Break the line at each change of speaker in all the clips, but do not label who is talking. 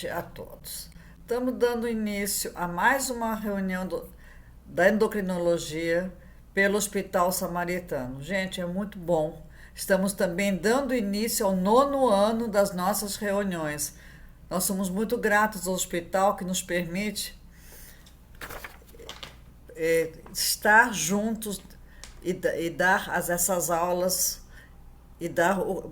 noite a todos. Estamos dando início a mais uma reunião da endocrinologia pelo Hospital Samaritano. Gente, é muito bom. Estamos também dando início ao 9º ano das nossas reuniões. Nós somos muito gratos ao hospital que nos permite estar juntos e dar essas aulas e dar o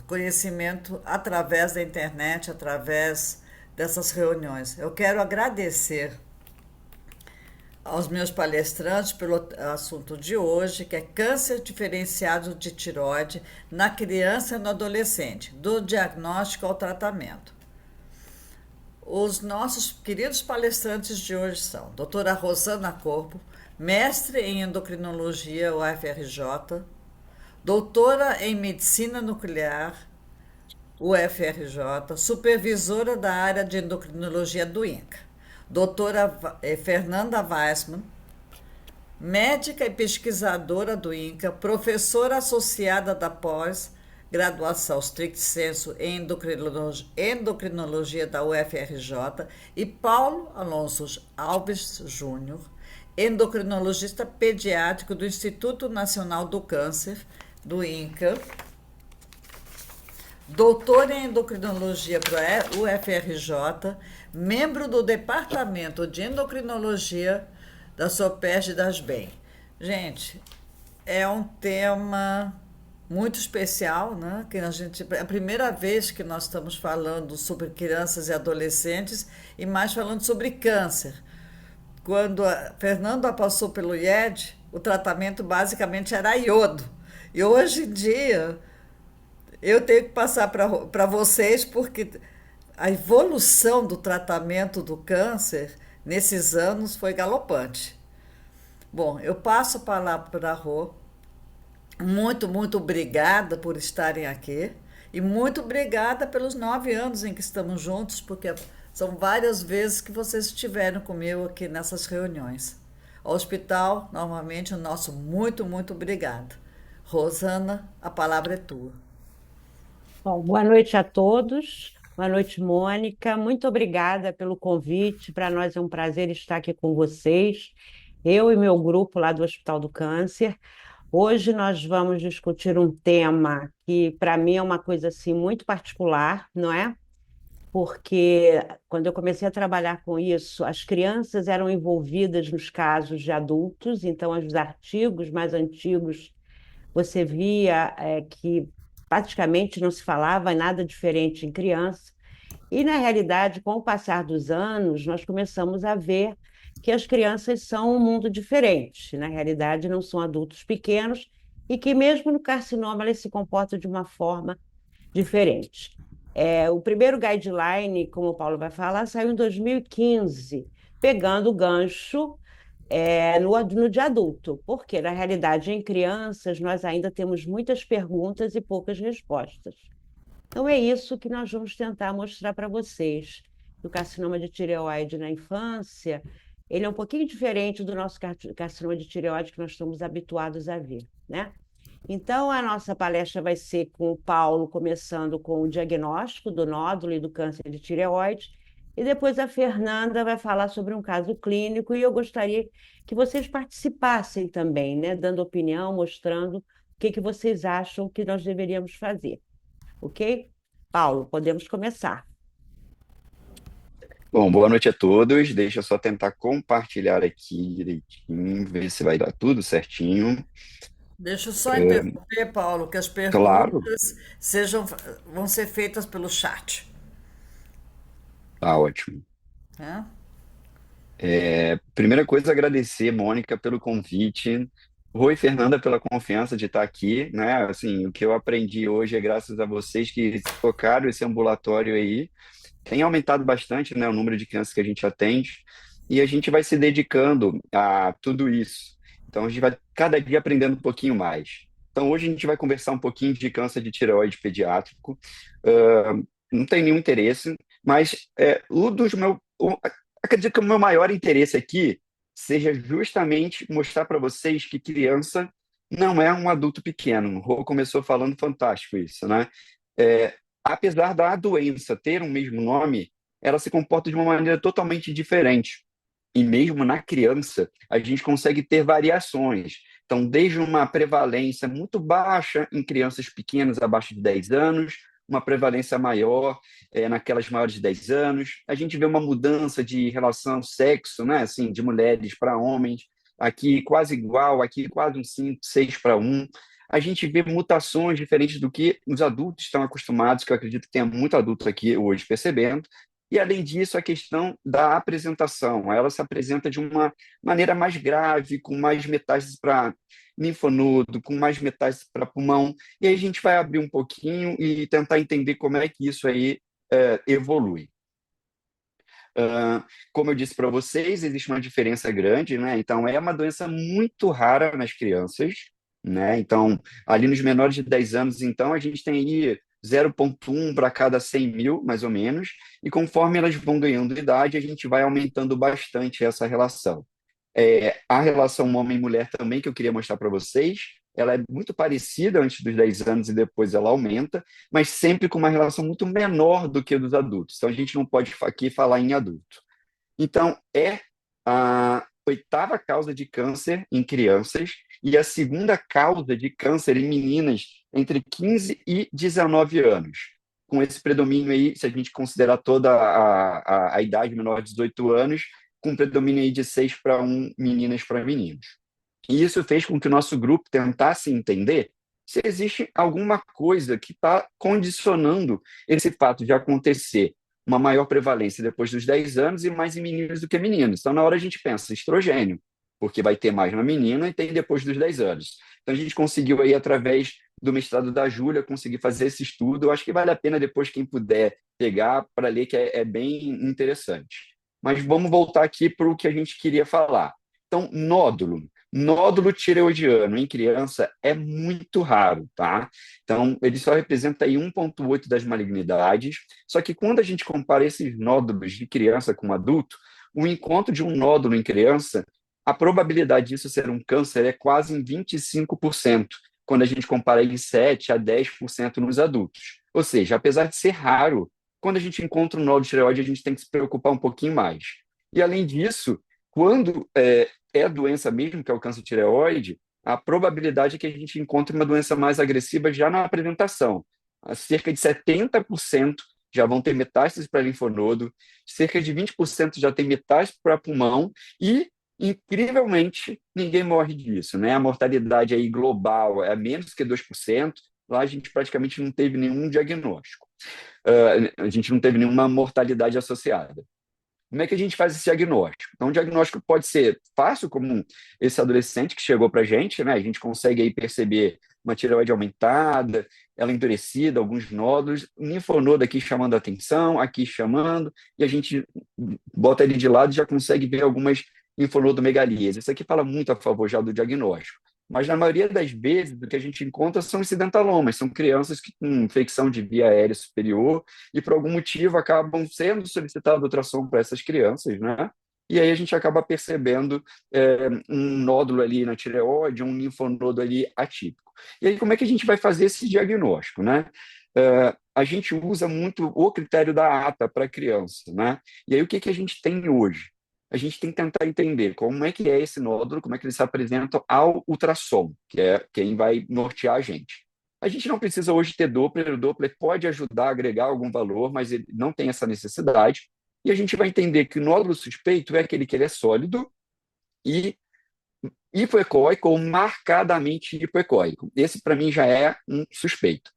conhecimento através da internet, através dessas reuniões. Eu quero agradecer aos meus palestrantes pelo assunto de hoje, que é câncer diferenciado de tireoide na criança e no adolescente, do diagnóstico ao tratamento. Os nossos queridos palestrantes de hoje são doutora Rosana Corpo, mestre em endocrinologia UFRJ, doutora em medicina nuclear UFRJ, supervisora da área de endocrinologia do INCA, doutora Fernanda Weissman, médica e pesquisadora do INCA, professora associada da pós-graduação stricto sensu em endocrinologia da UFRJ, e Paulo Alonso Alves Júnior, endocrinologista pediátrico do Instituto Nacional do Câncer, do INCA, doutor em endocrinologia para UFRJ, membro do Departamento de Endocrinologia da SOPERJ das BEM. Gente, é um tema muito especial, né? Que é a primeira vez que nós estamos falando sobre crianças e adolescentes e mais falando sobre câncer. Quando a Fernanda passou pelo IED, o tratamento basicamente era iodo. E hoje em dia eu tenho que passar para vocês, porque a evolução do tratamento do câncer nesses anos foi galopante. Bom, eu passo a palavra para a Rô. Muito obrigada por estarem aqui. E muito obrigada pelos 9 anos em que estamos juntos, porque são várias vezes que vocês estiveram comigo aqui nessas reuniões. Ao hospital, novamente, o nosso muito obrigado. Rosana, a palavra é tua.
Bom, boa noite a todos. Boa noite, Mônica. Muito obrigada pelo convite. Para nós é um prazer estar aqui com vocês, eu e meu grupo lá do Hospital do Câncer. Hoje nós vamos discutir um tema que, para mim, é uma coisa assim muito particular, não é? Porque quando eu comecei a trabalhar com isso, as crianças eram envolvidas nos casos de adultos, então os artigos mais antigos você via que praticamente não se falava em nada diferente em criança. E, na realidade, com o passar dos anos, nós começamos a ver que as crianças são um mundo diferente. Na realidade, não são adultos pequenos e que, mesmo no carcinoma, elas se comportam de uma forma diferente. O primeiro guideline, como o Paulo vai falar, saiu em 2015, pegando o gancho no de adulto, porque, na realidade, em crianças, nós ainda temos muitas perguntas e poucas respostas. Então, é isso que nós vamos tentar mostrar para vocês. O carcinoma de tireoide na infância, ele é um pouquinho diferente do nosso carcinoma de tireoide que nós estamos habituados a ver, né? Então, a nossa palestra vai ser com o Paulo, começando com o diagnóstico do nódulo e do câncer de tireoide, e depois a Fernanda vai falar sobre um caso clínico, e eu gostaria que vocês participassem também, né? Dando opinião, mostrando o que vocês acham que nós deveríamos fazer. Ok? Paulo, podemos começar.
Bom, boa noite a todos. Deixa eu só tentar compartilhar aqui direitinho, ver se vai dar tudo certinho.
Deixa eu só interromper, Paulo, que as
Claro,
perguntas vão ser feitas pelo chat.
tá ótimo.
Né?
Primeira coisa, agradecer, Mônica, pelo convite. Rui e Fernanda pela confiança de estar aqui, né? Assim, o que eu aprendi hoje é graças a vocês que tocaram esse ambulatório aí. Tem aumentado bastante, né, o número de crianças que a gente atende e a gente vai se dedicando a tudo isso. Então, a gente vai cada dia aprendendo um pouquinho mais. Então, hoje a gente vai conversar um pouquinho de câncer de tireoide pediátrico. Não tem nenhum interesse, mas acredito que o meu maior interesse aqui seja justamente mostrar para vocês que criança não é um adulto pequeno. O Rô começou falando fantástico isso, né? apesar da doença ter o mesmo nome, ela se comporta de uma maneira totalmente diferente. E mesmo na criança, a gente consegue ter variações. Então, desde uma prevalência muito baixa em crianças pequenas abaixo de 10 anos, uma prevalência maior naquelas maiores de 10 anos. A gente vê uma mudança de relação sexo, né? Assim, de mulheres para homens, aqui quase igual, aqui quase um 5, 6 para 1. A gente vê mutações diferentes do que os adultos estão acostumados, que eu acredito que tenha muito adulto aqui hoje percebendo. E, além disso, a questão da apresentação. Ela se apresenta de uma maneira mais grave, com mais metástases para linfonodo, com mais metástases para pulmão. E aí a gente vai abrir um pouquinho e tentar entender como é que isso aí evolui. Como eu disse para vocês, existe uma diferença grande, né? Então, é uma doença muito rara nas crianças, né? Então, ali nos menores de 10 anos, então, a gente tem aí 0,1 para cada 100 mil, mais ou menos, e conforme elas vão ganhando idade, a gente vai aumentando bastante essa relação. A relação homem-mulher também, que eu queria mostrar para vocês, ela é muito parecida antes dos 10 anos e depois ela aumenta, mas sempre com uma relação muito menor do que a dos adultos. Então, a gente não pode aqui falar em adulto. Então, é a oitava causa de câncer em crianças e a segunda causa de câncer em meninas entre 15 e 19 anos. Com esse predomínio aí, se a gente considerar toda a idade menor de 18 anos, com um predomínio aí de 6 para 1 meninas para meninos. E isso fez com que o nosso grupo tentasse entender se existe alguma coisa que está condicionando esse fato de acontecer uma maior prevalência depois dos 10 anos e mais em meninos do que meninos. Então, na hora a gente pensa estrogênio, porque vai ter mais na menina e tem depois dos 10 anos. Então, a gente conseguiu aí, através do mestrado da Júlia, conseguir fazer esse estudo. Eu acho que vale a pena depois, quem puder pegar para ler, que é bem interessante. Mas vamos voltar aqui para o que a gente queria falar. Então, nódulo. Nódulo tireoidiano em criança é muito raro, tá? Então, ele só representa aí 1,8 das malignidades. Só que quando a gente compara esses nódulos de criança com adulto, o encontro de um nódulo em criança, a probabilidade disso ser um câncer é quase em 25%, quando a gente compara em 7 a 10% nos adultos. Ou seja, apesar de ser raro, quando a gente encontra um nódulo tireoide, a gente tem que se preocupar um pouquinho mais. E, além disso, quando é doença mesmo, que é o câncer de tireoide, a probabilidade é que a gente encontre uma doença mais agressiva já na apresentação. Cerca de 70% já vão ter metástase para linfonodo, cerca de 20% já tem metástase para pulmão e, incrivelmente, ninguém morre disso, né? A mortalidade aí global é menos que 2%. Lá a gente praticamente não teve nenhum diagnóstico. A gente não teve nenhuma mortalidade associada. Como é que a gente faz esse diagnóstico? Então, o diagnóstico pode ser fácil, como esse adolescente que chegou para a gente, né? A gente consegue aí perceber uma tireoide aumentada, ela endurecida, alguns nódulos, linfonodo aqui chamando a atenção, aqui chamando, e a gente bota ele de lado e já consegue ver algumas linfonodomegalias. Isso aqui fala muito a favor já do diagnóstico. Mas, na maioria das vezes, o que a gente encontra são incidentalomas, são crianças que com infecção de via aérea superior e, por algum motivo, acabam sendo solicitado ultrassom para essas crianças, né? E aí a gente acaba percebendo um nódulo ali na tireoide, um linfonodo ali atípico. E aí, como é que a gente vai fazer esse diagnóstico, né? A gente usa muito o critério da ATA para criança, né? E aí, o que a gente tem hoje? A gente tem que tentar entender como é que é esse nódulo, como é que ele se apresenta ao ultrassom, que é quem vai nortear a gente. A gente não precisa hoje ter Doppler, o Doppler pode ajudar a agregar algum valor, mas ele não tem essa necessidade, e a gente vai entender que o nódulo suspeito é aquele que ele é sólido e hipoecóico ou marcadamente hipoecóico. Esse, para mim, já é um suspeito.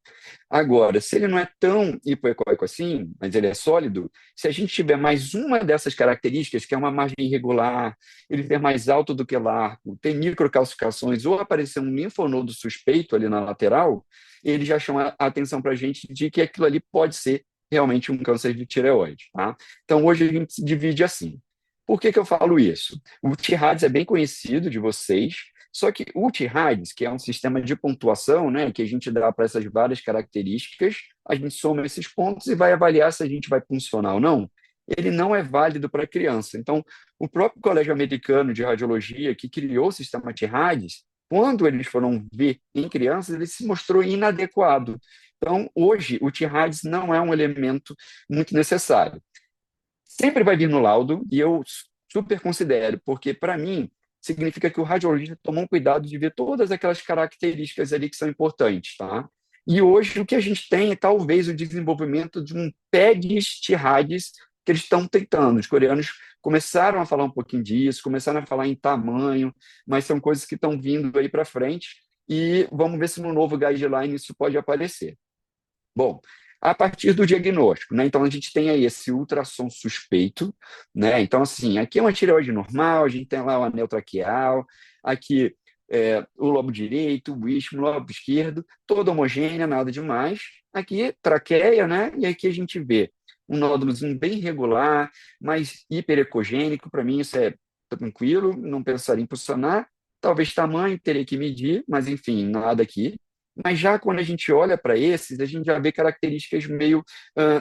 Agora, se ele não é tão hipoecóico assim, mas ele é sólido, se a gente tiver mais uma dessas características, que é uma margem irregular, ele ser mais alto do que largo, ter microcalcificações ou aparecer um linfonodo suspeito ali na lateral, ele já chama a atenção para a gente de que aquilo ali pode ser realmente um câncer de tireoide. Tá? Então, hoje a gente se divide assim. Por que eu falo isso? O TIRADS é bem conhecido de vocês, só que o TIRADS, que é um sistema de pontuação, né, que a gente dá para essas várias características, a gente soma esses pontos e vai avaliar se a gente vai funcionar ou não. Ele não é válido para criança. Então, o próprio Colégio Americano de Radiologia, que criou o sistema TIRADS, quando eles foram ver em crianças, ele se mostrou inadequado. Então, hoje, o T-RADS não é um elemento muito necessário. Sempre vai vir no laudo, e eu super considero, porque, para mim, significa que o radiologista tomou um cuidado de ver todas aquelas características ali que são importantes, tá? E hoje o que a gente tem é talvez o desenvolvimento de um PEDS T-RADS que eles estão tentando. Os coreanos começaram a falar um pouquinho disso, começaram a falar em tamanho, mas são coisas que estão vindo aí para frente, e vamos ver se no novo guideline isso pode aparecer. Bom, a partir do diagnóstico, né? Então a gente tem aí esse ultrassom suspeito, né? Então, assim, aqui é uma tireoide normal, a gente tem lá o anel traqueal, aqui o lobo direito, o isquio, o lobo esquerdo, toda homogênea, nada demais. Aqui, traqueia, né? E aqui a gente vê um nódulozinho bem regular, mas hiperecogênico. Para mim, isso é tranquilo, não pensaria em posicionar. Talvez tamanho, teria que medir, mas enfim, nada aqui. Mas já quando a gente olha para esses, a gente já vê características meio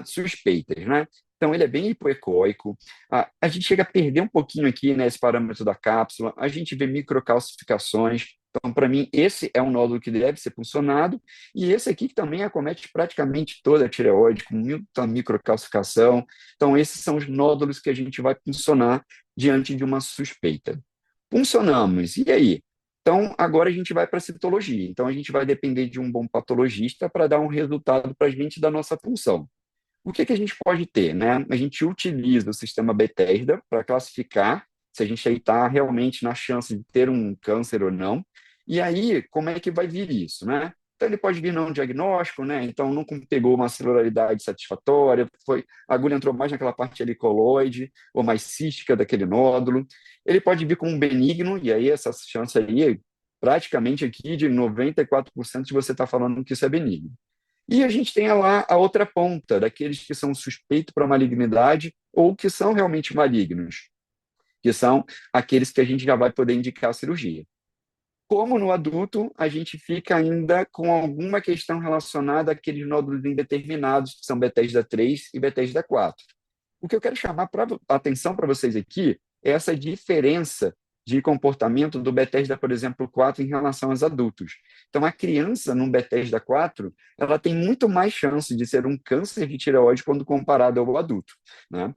suspeitas, né? Então, ele é bem hipoecóico. A gente chega a perder um pouquinho aqui, né, esse parâmetro da cápsula. A gente vê microcalcificações. Então, para mim, esse é um nódulo que deve ser puncionado. E esse aqui que também acomete praticamente toda a tireoide, com muita microcalcificação. Então, esses são os nódulos que a gente vai puncionar diante de uma suspeita. Puncionamos. E aí? Então, agora a gente vai para a citologia. Então, a gente vai depender de um bom patologista para dar um resultado para a gente da nossa função. O que a gente pode ter, né? A gente utiliza o sistema Bethesda para classificar se a gente está realmente na chance de ter um câncer ou não. E aí, como é que vai vir isso, né? Então, ele pode vir não diagnóstico, né? Então, nunca pegou uma celularidade satisfatória, a agulha entrou mais naquela parte helicoloide ou mais cística daquele nódulo. Ele pode vir como um benigno, e aí essa chance aí, praticamente aqui de 94% de você estar falando que isso é benigno. E a gente tem lá a outra ponta, daqueles que são suspeitos para malignidade ou que são realmente malignos, que são aqueles que a gente já vai poder indicar a cirurgia. Como no adulto, a gente fica ainda com alguma questão relacionada àqueles nódulos indeterminados, que são Bethesda 3 e Bethesda 4. O que eu quero chamar a atenção para vocês aqui é essa diferença de comportamento do Bethesda, por exemplo, 4 em relação aos adultos. Então, a criança no Bethesda 4, ela tem muito mais chance de ser um câncer de tireoide quando comparado ao adulto, né?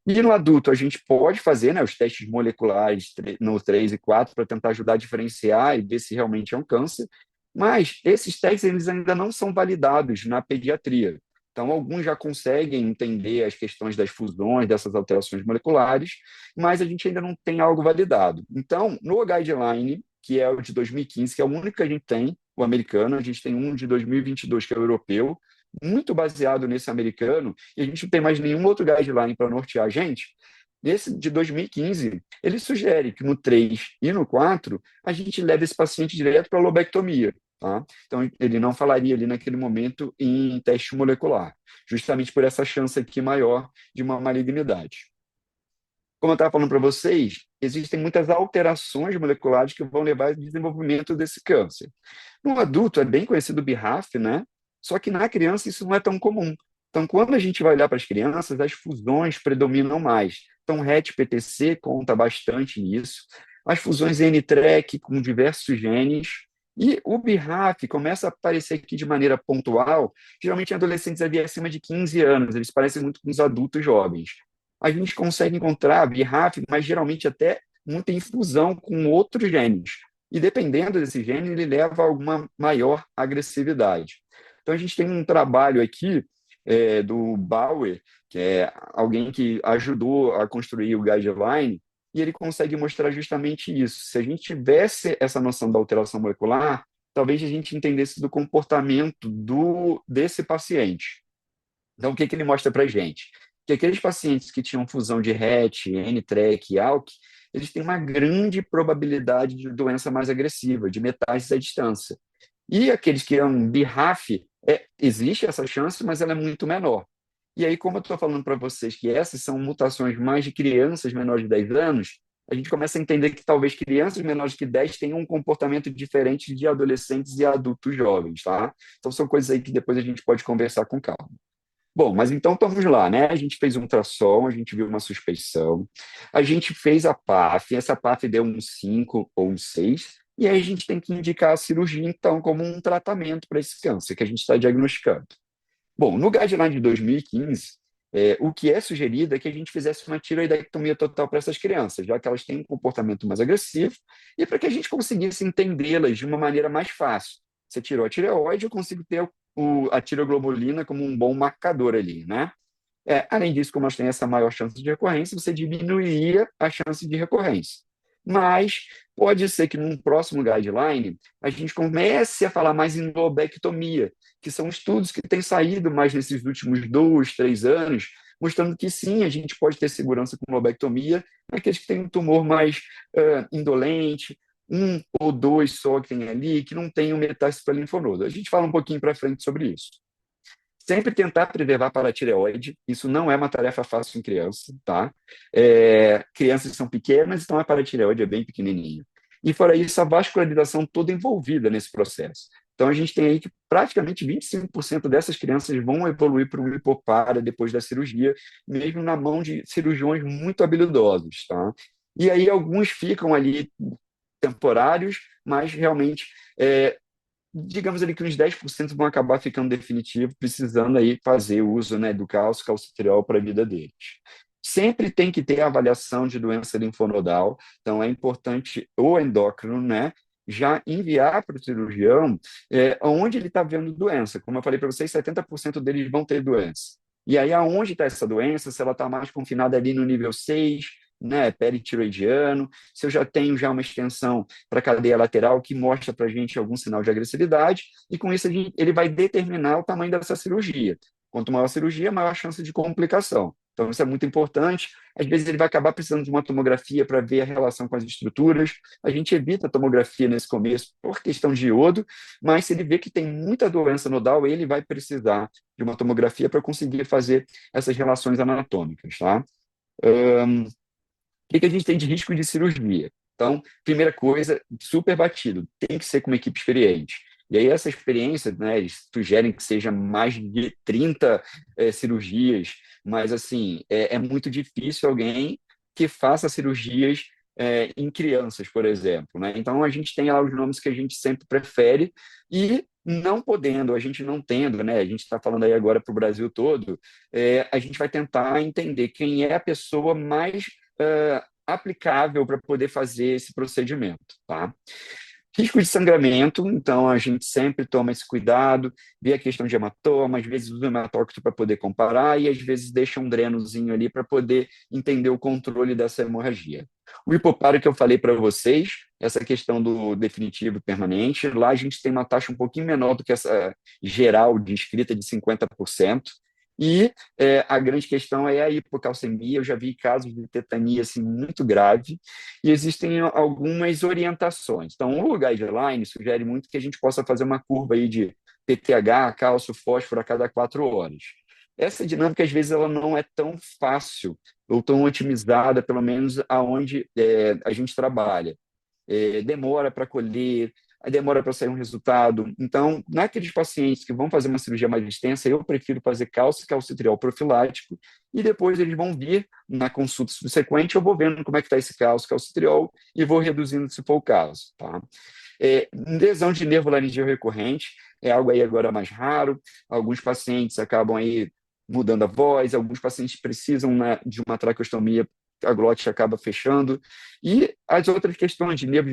E no adulto, a gente pode fazer, né, os testes moleculares no 3 e 4 para tentar ajudar a diferenciar e ver se realmente é um câncer, mas esses testes eles ainda não são validados na pediatria. Então, alguns já conseguem entender as questões das fusões, dessas alterações moleculares, mas a gente ainda não tem algo validado. Então, no guideline, que é o de 2015, que é o único que a gente tem, o americano, a gente tem um de 2022, que é o europeu, muito baseado nesse americano, e a gente não tem mais nenhum outro guideline para nortear a gente. Esse de 2015, ele sugere que no 3 e no 4, a gente leve esse paciente direto para a lobectomia. Tá? Então, ele não falaria ali naquele momento em teste molecular, justamente por essa chance aqui maior de uma malignidade. Como eu estava falando para vocês, existem muitas alterações moleculares que vão levar ao desenvolvimento desse câncer. No adulto, é bem conhecido o BRAF, né? Só que na criança isso não é tão comum. Então, quando a gente vai olhar para as crianças, as fusões predominam mais. Então, RET-PTC conta bastante nisso. As fusões N-TRK com diversos genes. E o BRAF começa a aparecer aqui de maneira pontual, geralmente em adolescentes ali acima de 15 anos. Eles parecem muito com os adultos jovens. A gente consegue encontrar BRAF, mas geralmente até muita infusão com outros genes. E dependendo desse gene, ele leva a alguma maior agressividade. Então, a gente tem um trabalho aqui do Bauer, que é alguém que ajudou a construir o guideline, e ele consegue mostrar justamente isso. Se a gente tivesse essa noção da alteração molecular, talvez a gente entendesse do comportamento desse paciente. Então, o que ele mostra para a gente? Que aqueles pacientes que tinham fusão de RET, N-TRK e ALK, eles têm uma grande probabilidade de doença mais agressiva, de metástase à distância. E aqueles que eram BRAF, existe essa chance, mas ela é muito menor. E aí, como eu estou falando para vocês que essas são mutações mais de crianças menores de 10 anos, a gente começa a entender que talvez crianças menores de 10 tenham um comportamento diferente de adolescentes e adultos jovens, tá? Então, são coisas aí que depois a gente pode conversar com calma. Bom, mas então vamos lá, né? A gente fez um ultrassom, a gente viu uma suspeição, a gente fez a PAF, essa PAF deu um 5 ou um 6, e aí a gente tem que indicar a cirurgia, então, como um tratamento para esse câncer que a gente está diagnosticando. Bom, no guideline de 2015, o que é sugerido é que a gente fizesse uma tiroidectomia total para essas crianças, já que elas têm um comportamento mais agressivo, e para que a gente conseguisse entendê-las de uma maneira mais fácil. Você tirou a tireoide, eu consigo ter a tiroglobulina como um bom marcador ali, né? Além disso, como elas têm essa maior chance de recorrência, você diminuiria a chance de recorrência. Mas pode ser que num próximo guideline a gente comece a falar mais em lobectomia, que são estudos que têm saído mais nesses últimos 2, 3 anos, mostrando que sim, a gente pode ter segurança com lobectomia naqueles que têm um tumor mais indolente, um ou dois só que tem ali, que não tem um metástase para linfonodo. A gente fala um pouquinho para frente sobre isso. Sempre tentar preservar para a tireoide, isso não é uma tarefa fácil em criança, tá? Crianças são pequenas, então a paratireoide é bem pequenininha. E fora isso, a vascularização toda envolvida nesse processo. Então a gente tem aí que praticamente 25% dessas crianças vão evoluir para um hipopara depois da cirurgia, mesmo na mão de cirurgiões muito habilidosos, tá? E aí alguns ficam ali temporários, mas realmente digamos ali que uns 10% vão acabar ficando definitivo, precisando aí fazer uso, né, do cálcio, calcitriol para a vida deles. Sempre tem que ter a avaliação de doença linfonodal, então é importante o endócrino, né, já enviar para o cirurgião onde ele está vendo doença. Como eu falei para vocês, 70% deles vão ter doença. E aí, aonde está essa doença, se ela está mais confinada ali no nível 6, né, peritiroidiano, se eu já tenho já uma extensão para a cadeia lateral que mostra para a gente algum sinal de agressividade, e com isso ele vai determinar o tamanho dessa cirurgia. Quanto maior a cirurgia, maior a chance de complicação. Então, isso é muito importante. Às vezes, ele vai acabar precisando de uma tomografia para ver a relação com as estruturas. A gente evita a tomografia nesse começo por questão de iodo, mas se ele vê que tem muita doença nodal, ele vai precisar de uma tomografia para conseguir fazer essas relações anatômicas, tá? O que a gente tem de risco de cirurgia? Então, primeira coisa, super batido, tem que ser com uma equipe experiente. E aí, essa experiência, né, eles sugerem que seja mais de 30 cirurgias, mas, assim, é muito difícil alguém que faça cirurgias em crianças, por exemplo, né? Então, a gente tem lá os nomes que a gente sempre prefere e não podendo, a gente não tendo, né? A gente está falando aí agora para o Brasil todo, a gente vai tentar entender quem é a pessoa mais aplicável para poder fazer esse procedimento, tá? Risco de sangramento, então a gente sempre toma esse cuidado, vê a questão de hematoma, às vezes usa o hematócrito para poder comparar e às vezes deixa um drenozinho ali para poder entender o controle dessa hemorragia. O hipoparo que eu falei para vocês, essa questão do definitivo e permanente, lá a gente tem uma taxa um pouquinho menor do que essa geral de inscrita de 50%. E a grande questão é a hipocalcemia. Eu já vi casos de tetania assim, muito grave, e existem algumas orientações. Então, o guideline sugere muito que a gente possa fazer uma curva aí de PTH, cálcio, fósforo a cada 4 horas. Essa dinâmica, às vezes, ela não é tão fácil ou tão otimizada, pelo menos aonde a gente trabalha. Demora para colher, aí demora para sair um resultado. Então, naqueles pacientes que vão fazer uma cirurgia mais extensa, eu prefiro fazer cálcio, calcitriol profilático, e depois eles vão vir na consulta subsequente, eu vou vendo como é que está esse cálcio, calcitriol, e vou reduzindo se for o caso, tá? Lesão de nervo laringeu recorrente é algo aí agora mais raro. Alguns pacientes acabam aí mudando a voz, alguns pacientes precisam, né, de uma traqueostomia, a glote acaba fechando, e as outras questões de nervo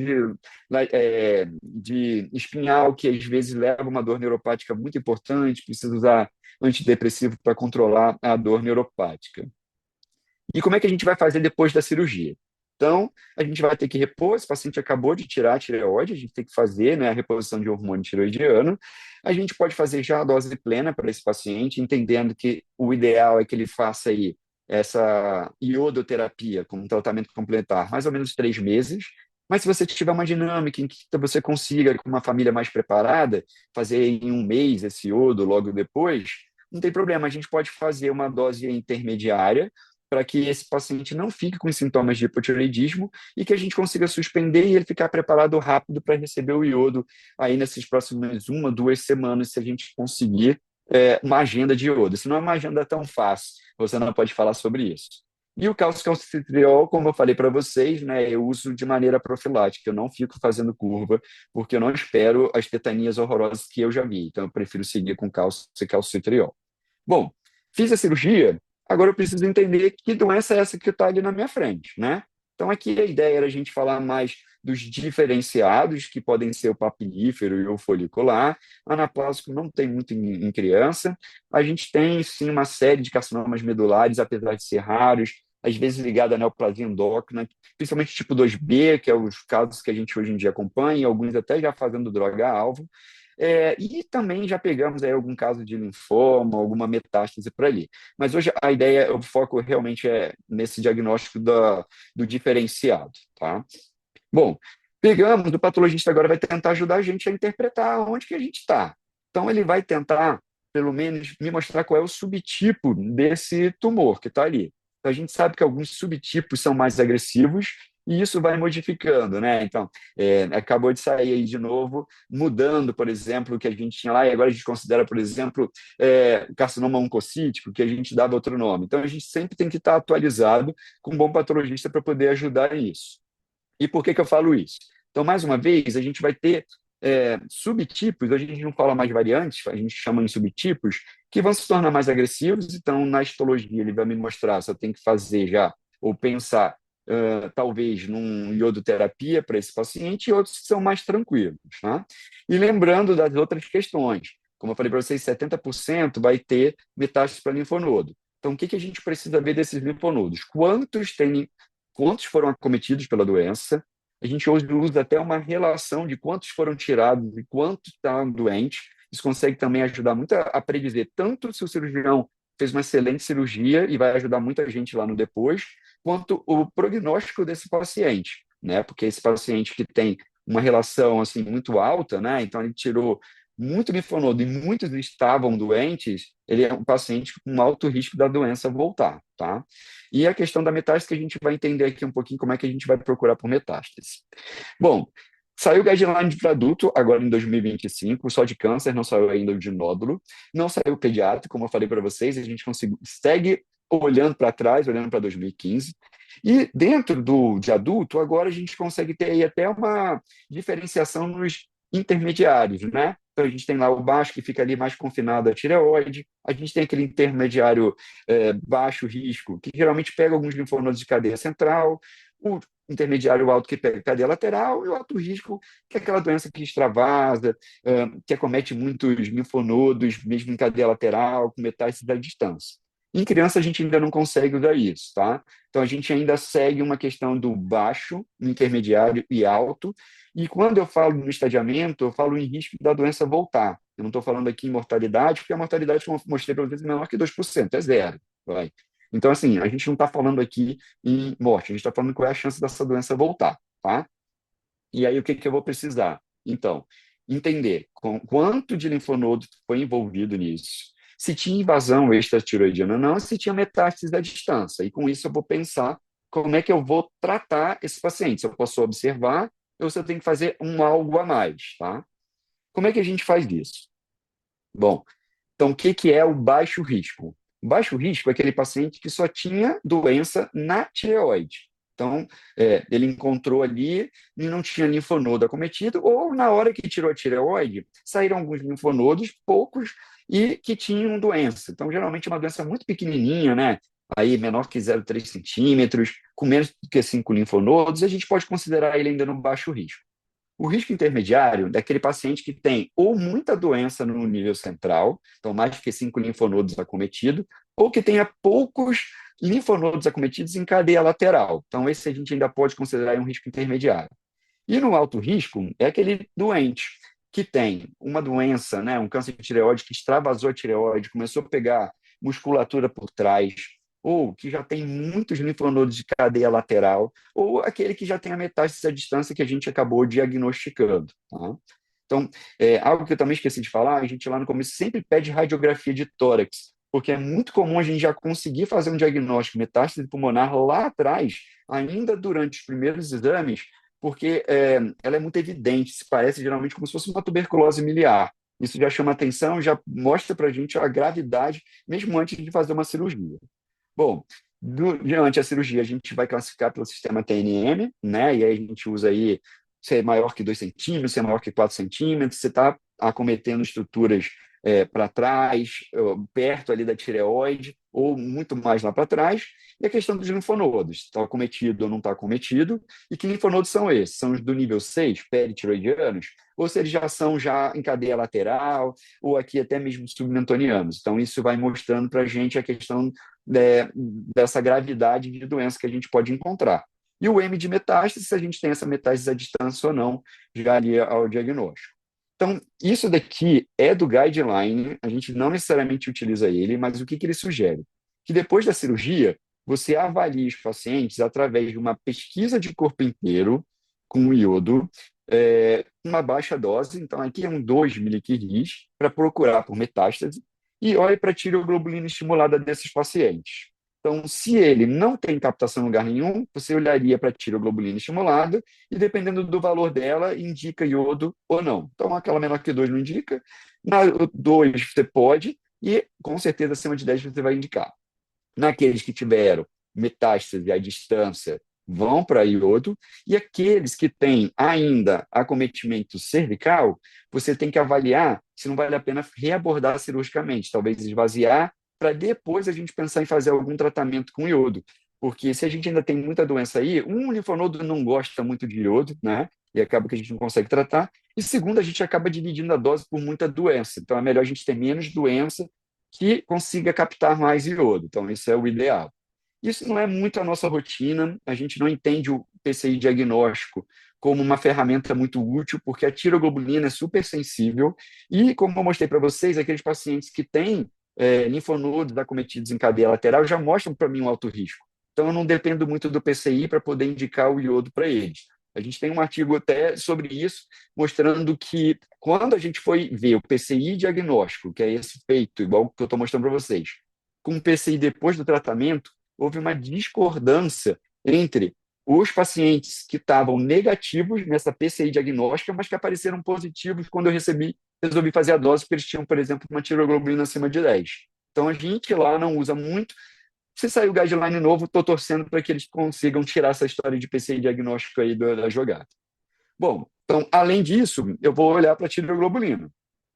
de espinhal, que às vezes leva uma dor neuropática muito importante, precisa usar antidepressivo para controlar a dor neuropática. E como é que a gente vai fazer depois da cirurgia? Então, a gente vai ter que repor, esse paciente acabou de tirar a tireoide, a gente tem que fazer, né, a reposição de hormônio tiroidiano. A gente pode fazer já a dose plena para esse paciente, entendendo que o ideal é que ele faça aí essa iodoterapia como um tratamento complementar, mais ou menos 3 meses. Mas se você tiver uma dinâmica em que você consiga, com uma família mais preparada, fazer em 1 mês esse iodo logo depois, não tem problema, a gente pode fazer uma dose intermediária para que esse paciente não fique com sintomas de hipotireoidismo e que a gente consiga suspender e ele ficar preparado rápido para receber o iodo aí nessas próximas 1, 2 semanas, se a gente conseguir uma agenda de iodo. Se não é uma agenda tão fácil, você não pode falar sobre isso. E o calcitriol, como eu falei para vocês, né, eu uso de maneira profilática, eu não fico fazendo curva, porque eu não espero as tetanias horrorosas que eu já vi, então eu prefiro seguir com cálcio e calcitriol. Bom, fiz a cirurgia, agora eu preciso entender que doença é essa que está ali na minha frente, né? Então aqui a ideia era a gente falar mais dos diferenciados, que podem ser o papilífero e o folicular. Anaplásico não tem muito em criança. A gente tem, sim, uma série de carcinomas medulares, apesar de ser raros, às vezes ligado à neoplasia endócrina, principalmente tipo 2B, que é os casos que a gente hoje em dia acompanha, e alguns até já fazendo droga-alvo. E também já pegamos aí algum caso de linfoma, alguma metástase por ali. Mas hoje a ideia, o foco realmente é nesse diagnóstico do diferenciado, tá? Bom, pegamos, o patologista agora vai tentar ajudar a gente a interpretar onde que a gente está. Então, ele vai tentar, pelo menos, me mostrar qual é o subtipo desse tumor que está ali. Então, a gente sabe que alguns subtipos são mais agressivos e isso vai modificando, né? Então, acabou de sair aí de novo, mudando, por exemplo, o que a gente tinha lá, e agora a gente considera, por exemplo, carcinoma oncocítico, que a gente dava outro nome. Então, a gente sempre tem que estar atualizado com um bom patologista para poder ajudar nisso. E por que que eu falo isso? Então, mais uma vez, a gente vai ter subtipos, a gente não fala mais variantes, a gente chama em subtipos, que vão se tornar mais agressivos. Então, na histologia, ele vai me mostrar se eu tenho que fazer já, ou pensar, talvez, num iodoterapia para esse paciente, e outros que são mais tranquilos. Tá? E lembrando das outras questões, como eu falei para vocês, 70% vai ter metástase para linfonodo. Então, o que que a gente precisa ver desses linfonodos? Quantos foram acometidos pela doença? A gente hoje usa até uma relação de quantos foram tirados e quantos estão doentes. Isso consegue também ajudar muito a predizer tanto se o cirurgião fez uma excelente cirurgia e vai ajudar muita gente lá no depois, quanto o prognóstico desse paciente, né? Porque esse paciente que tem uma relação assim muito alta, né? Então ele tirou muito linfonodo e muitos estavam doentes, ele é um paciente com alto risco da doença voltar, tá? E a questão da metástase, que a gente vai entender aqui um pouquinho como é que a gente vai procurar por metástase. Bom, saiu o guideline para adulto, agora em 2025, só de câncer, não saiu ainda de nódulo, não saiu pediátrico, como eu falei para vocês, a gente segue olhando para trás, olhando para 2015, e dentro de adulto, agora a gente consegue ter aí até uma diferenciação nos intermediários, né? Então, a gente tem lá o baixo, que fica ali mais confinado à tireoide, a gente tem aquele intermediário baixo risco, que geralmente pega alguns linfonodos de cadeia central, o intermediário alto, que pega cadeia lateral, e o alto risco, que é aquela doença que extravasa, que acomete muitos linfonodos, mesmo em cadeia lateral, com metástase da distância. Em criança, a gente ainda não consegue usar isso, tá? Então, a gente ainda segue uma questão do baixo, intermediário e alto. E quando eu falo no estadiamento, eu falo em risco da doença voltar. Eu não estou falando aqui em mortalidade, porque a mortalidade, como eu mostrei para vocês, é menor que 2%, é zero. Vai. Então, assim, a gente não está falando aqui em morte, a gente está falando qual é a chance dessa doença voltar, tá? E aí, o que que eu vou precisar? Então, entender quanto de linfonodo foi envolvido nisso, se tinha invasão extratiroidiana ou não, se tinha metástase à distância. E com isso eu vou pensar como é que eu vou tratar esse paciente. Se eu posso observar ou se eu tenho que fazer algo a mais, tá? Como é que a gente faz isso? Bom, então o que que é o baixo risco? O baixo risco é aquele paciente que só tinha doença na tireoide. Então, ele encontrou ali e não tinha linfonodo acometido, ou na hora que tirou a tireoide, saíram alguns linfonodos, poucos, e que tinham doença. Então, geralmente é uma doença muito pequenininha, né? Aí menor que 0,3 centímetros, com menos do que 5 linfonodos, a gente pode considerar ele ainda no baixo risco. O risco intermediário é daquele paciente que tem ou muita doença no nível central, então mais que 5 linfonodos acometidos, ou que tenha poucos linfonodos acometidos em cadeia lateral. Então, esse a gente ainda pode considerar um risco intermediário. E no alto risco é aquele doente que tem uma doença, né, um câncer de tireoide que extravasou a tireoide, começou a pegar musculatura por trás, ou que já tem muitos linfonodos de cadeia lateral, ou aquele que já tem a metástase à distância que a gente acabou diagnosticando. Tá? Então, algo que eu também esqueci de falar, a gente lá no começo sempre pede radiografia de tórax, porque é muito comum a gente já conseguir fazer um diagnóstico de metástase pulmonar lá atrás, ainda durante os primeiros exames, porque ela é muito evidente, se parece geralmente como se fosse uma tuberculose miliar. Isso já chama atenção, já mostra para a gente a gravidade, mesmo antes de fazer uma cirurgia. Bom, Diante a cirurgia, a gente vai classificar pelo sistema TNM, né? E aí a gente usa aí se é maior que 2 centímetros, se é maior que 4 centímetros, você está acometendo estruturas para trás, perto ali da tireoide, ou muito mais lá para trás. E a questão dos linfonodos, está acometido ou não está acometido, e que linfonodos são esses? São os do nível 6, peritiroidianos, ou se eles já são já em cadeia lateral, ou aqui até mesmo submentonianos. Então, isso vai mostrando para a gente a questão dessa gravidade de doença que a gente pode encontrar. E o M de metástase, se a gente tem essa metástase à distância ou não, já ali ao diagnóstico. Então, isso daqui é do guideline, a gente não necessariamente utiliza ele, mas o que ele sugere? Que depois da cirurgia, você avalie os pacientes através de uma pesquisa de corpo inteiro com iodo, uma baixa dose, então aqui é um 2 miliquiris, para procurar por metástase, e olhe para a tireoglobulina estimulada desses pacientes. Então, se ele não tem captação em lugar nenhum, você olharia para a tireoglobulina estimulada e, dependendo do valor dela, indica iodo ou não. Então, aquela menor que 2 não indica, na 2 você pode e, com certeza, acima de 10 você vai indicar. Naqueles que tiveram metástase à distância, vão para iodo, e aqueles que têm ainda acometimento cervical, você tem que avaliar se não vale a pena reabordar cirurgicamente, talvez esvaziar, para depois a gente pensar em fazer algum tratamento com iodo. Porque se a gente ainda tem muita doença aí, um, o linfonodo não gosta muito de iodo, né? E acaba que a gente não consegue tratar. E segundo, a gente acaba dividindo a dose por muita doença. Então é melhor a gente ter menos doença que consiga captar mais iodo. Então, isso é o ideal. Isso não é muito a nossa rotina, a gente não entende o PCI diagnóstico como uma ferramenta muito útil, porque a tiroglobulina é super sensível e, como eu mostrei para vocês, aqueles pacientes que têm linfonodos acometidos em cadeia lateral já mostram para mim um alto risco. Então, eu não dependo muito do PCI para poder indicar o iodo para eles. A gente tem um artigo até sobre isso, mostrando que quando a gente foi ver o PCI diagnóstico, que é esse feito, igual que eu estou mostrando para vocês, com o PCI depois do tratamento, houve uma discordância entre os pacientes que estavam negativos nessa PCI diagnóstica, mas que apareceram positivos quando eu resolvi fazer a dose, porque eles tinham, por exemplo, uma tiroglobulina acima de 10. Então, a gente lá não usa muito. Se sair o guideline novo, estou torcendo para que eles consigam tirar essa história de PCI diagnóstico aí da jogada. Bom, então, além disso, eu vou olhar para a tireoglobulina.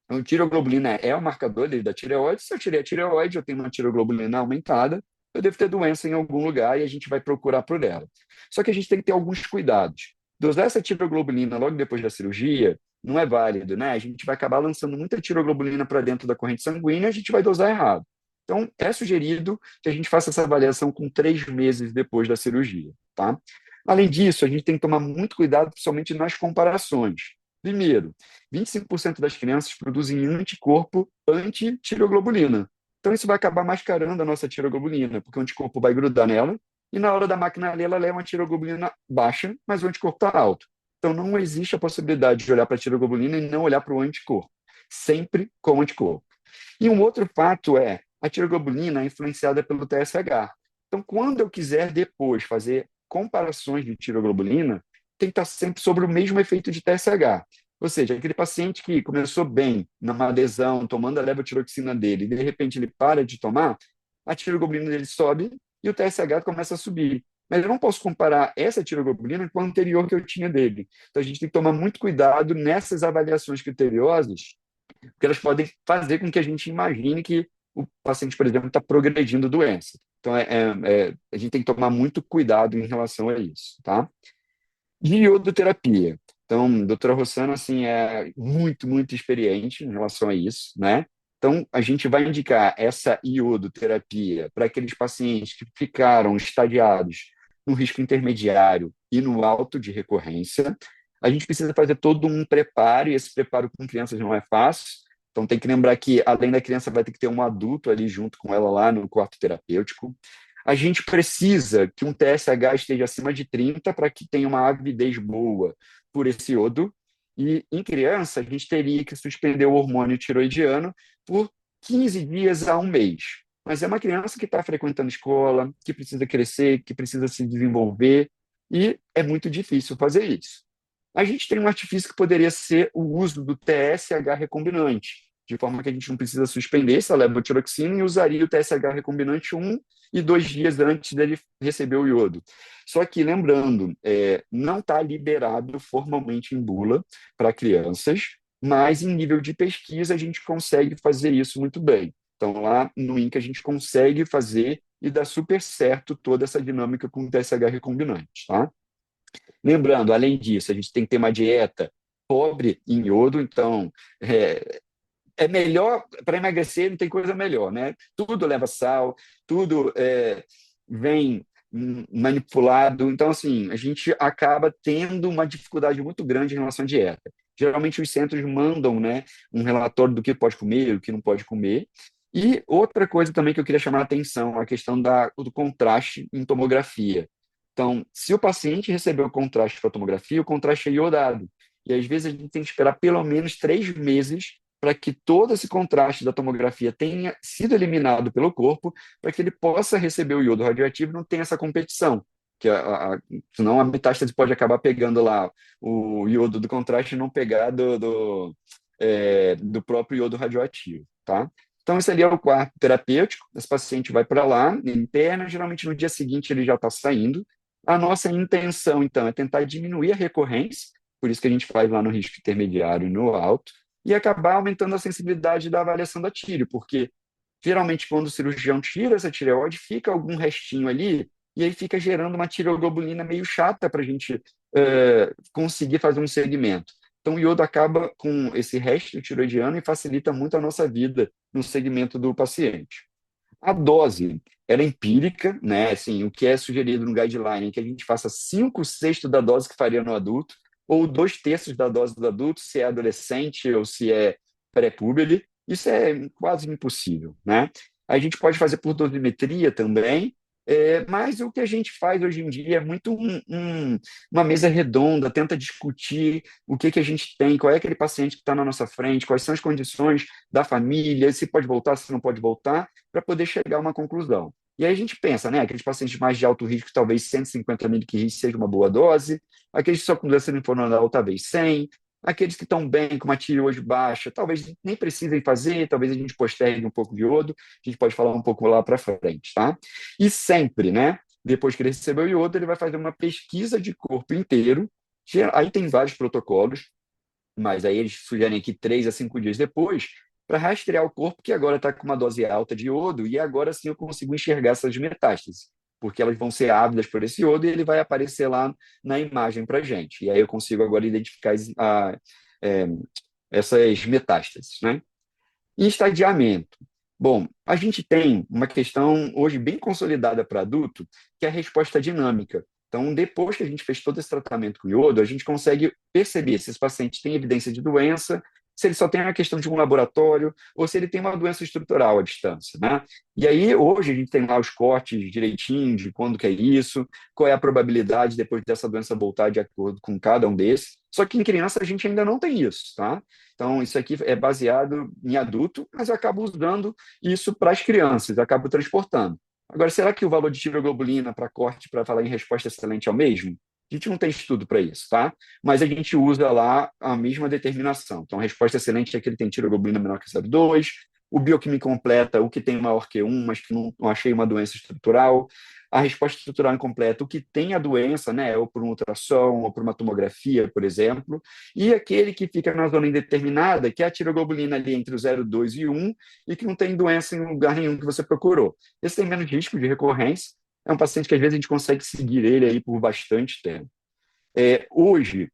Então, a tireoglobulina é o marcador da tireoide. Se eu tirei a tireoide, eu tenho uma tireoglobulina aumentada, eu devo ter doença em algum lugar e a gente vai procurar por ela. Só que a gente tem que ter alguns cuidados. Dosar essa tireoglobulina logo depois da cirurgia não é válido, né? A gente vai acabar lançando muita tireoglobulina para dentro da corrente sanguínea e a gente vai dosar errado. Então, é sugerido que a gente faça essa avaliação com 3 meses depois da cirurgia, tá? Além disso, a gente tem que tomar muito cuidado, principalmente nas comparações. Primeiro, 25% das crianças produzem anticorpo anti-tireoglobulina. Então, isso vai acabar mascarando a nossa tireoglobulina, porque o anticorpo vai grudar nela, e na hora da máquina ler, ela leva uma tireoglobulina baixa, mas o anticorpo está alto. Então, não existe a possibilidade de olhar para a tireoglobulina e não olhar para o anticorpo. Sempre com o anticorpo. E um outro fato é, a tireoglobulina é influenciada pelo TSH. Então, quando eu quiser depois fazer comparações de tireoglobulina, tem que estar sempre sobre o mesmo efeito de TSH. Ou seja, aquele paciente que começou bem numa adesão, tomando a levotiroxina dele, e de repente ele para de tomar, a tireoglobulina dele sobe e o TSH começa a subir. Mas eu não posso comparar essa tireoglobulina com a anterior que eu tinha dele. Então a gente tem que tomar muito cuidado nessas avaliações criteriosas, porque elas podem fazer com que a gente imagine que o paciente, por exemplo, está progredindo doença. Então a gente tem que tomar muito cuidado em relação a isso, tá? De iodoterapia. Então, a doutora Rossana, assim, é muito, muito experiente em relação a isso, né? Então, a gente vai indicar essa iodoterapia para aqueles pacientes que ficaram estadiados no risco intermediário e no alto de recorrência. A gente precisa fazer todo um preparo, e esse preparo com crianças não é fácil. Então, tem que lembrar que, além da criança, vai ter que ter um adulto ali junto com ela lá no quarto terapêutico. A gente precisa que um TSH esteja acima de 30 para que tenha uma avidez boa por esse iodo. E em criança, a gente teria que suspender o hormônio tiroidiano por 15 dias a um mês. Mas é uma criança que está frequentando escola, que precisa crescer, que precisa se desenvolver, e é muito difícil fazer isso. A gente tem um artifício que poderia ser o uso do TSH recombinante, de forma que a gente não precisa suspender essa levotiroxina e usaria o TSH recombinante 1 e 2 dias antes dele receber o iodo. Só que, lembrando, não está liberado formalmente em bula para crianças, mas em nível de pesquisa a gente consegue fazer isso muito bem. Então, lá no INCA a gente consegue fazer e dá super certo toda essa dinâmica com o TSH recombinante, tá? Lembrando, além disso, a gente tem que ter uma dieta pobre em iodo, então é melhor para emagrecer, não tem coisa melhor, né? Tudo leva sal, tudo vem manipulado, então assim a gente acaba tendo uma dificuldade muito grande em relação à dieta. Geralmente os centros mandam, né, um relatório do que pode comer, o que não pode comer. E outra coisa também que eu queria chamar a atenção, a questão do contraste em tomografia. Então, se o paciente recebeu o contraste para tomografia, o contraste é iodado. E às vezes a gente tem que esperar pelo menos 3 meses para que todo esse contraste da tomografia tenha sido eliminado pelo corpo, para que ele possa receber o iodo radioativo e não tenha essa competição, que senão a metástase pode acabar pegando lá o iodo do contraste e não pegar do próprio iodo radioativo, tá? Então, esse ali é o quarto terapêutico. Esse paciente vai para lá, interna, geralmente no dia seguinte ele já está saindo. A nossa intenção, então, é tentar diminuir a recorrência, por isso que a gente faz lá no risco intermediário e no alto, e acabar aumentando a sensibilidade da avaliação da tírea, porque geralmente quando o cirurgião tira essa tireoide, fica algum restinho ali, e aí fica gerando uma tireoglobulina meio chata para a gente conseguir fazer um segmento. Então, o iodo acaba com esse resto tiroidiano e facilita muito a nossa vida no segmento do paciente. A dose, ela é empírica, né? Assim, o que é sugerido no guideline é que a gente faça 5/6 da dose que faria no adulto, ou 2/3 da dose do adulto, se é adolescente ou se é pré-púbere. Isso é quase impossível, né? A gente pode fazer por dosimetria também, mas o que a gente faz hoje em dia é muito uma mesa redonda, tenta discutir o que a gente tem, qual é aquele paciente que está na nossa frente, quais são as condições da família, se pode voltar, se não pode voltar, para poder chegar a uma conclusão. E aí a gente pensa, né, aqueles pacientes mais de alto risco, talvez 150 mg seja uma boa dose, aqueles que só com doença linfonodal, talvez 100, aqueles que estão bem, com uma tireoide baixa, talvez nem precisem fazer, talvez a gente postergue um pouco de iodo, a gente pode falar um pouco lá para frente, tá? E sempre, né, depois que ele recebeu o iodo, ele vai fazer uma pesquisa de corpo inteiro, aí tem vários protocolos, mas aí eles sugerem aqui 3 a 5 dias depois, para rastrear o corpo que agora está com uma dose alta de iodo, e agora sim eu consigo enxergar essas metástases, porque elas vão ser ávidas por esse iodo e ele vai aparecer lá na imagem para a gente. E aí eu consigo agora identificar é, essas metástases, né? E estadiamento. Bom, a gente tem uma questão hoje bem consolidada para adulto, que é a resposta dinâmica. Então, depois que a gente fez todo esse tratamento com iodo, a gente consegue perceber se esse paciente tem evidência de doença, se ele só tem a questão de um laboratório, ou se ele tem uma doença estrutural à distância, né? E aí, hoje, a gente tem lá os cortes direitinho de quando que é isso, qual é a probabilidade depois dessa doença voltar de acordo com cada um desses. Só que em criança a gente ainda não tem isso, tá? Então, isso aqui é baseado em adulto, mas eu acabo usando isso para as crianças, acabo transportando. Agora, será que o valor de tiroglobulina para corte, para falar em resposta excelente, é o mesmo? A gente não tem estudo para isso, tá? Mas a gente usa lá a mesma determinação. Então, a resposta excelente é que ele tem tiroglobulina menor que 0,2, o bioquímico completa, o que tem maior que 1, mas que não achei uma doença estrutural. A resposta estrutural incompleta, o que tem a doença, né, ou por um ultrassom, ou por uma tomografia, por exemplo, e aquele que fica na zona indeterminada, que é a tiroglobulina ali entre o 0,2 e 1, e que não tem doença em lugar nenhum que você procurou. Esse tem menos risco de recorrência, é um paciente que às vezes a gente consegue seguir ele aí por bastante tempo. Hoje,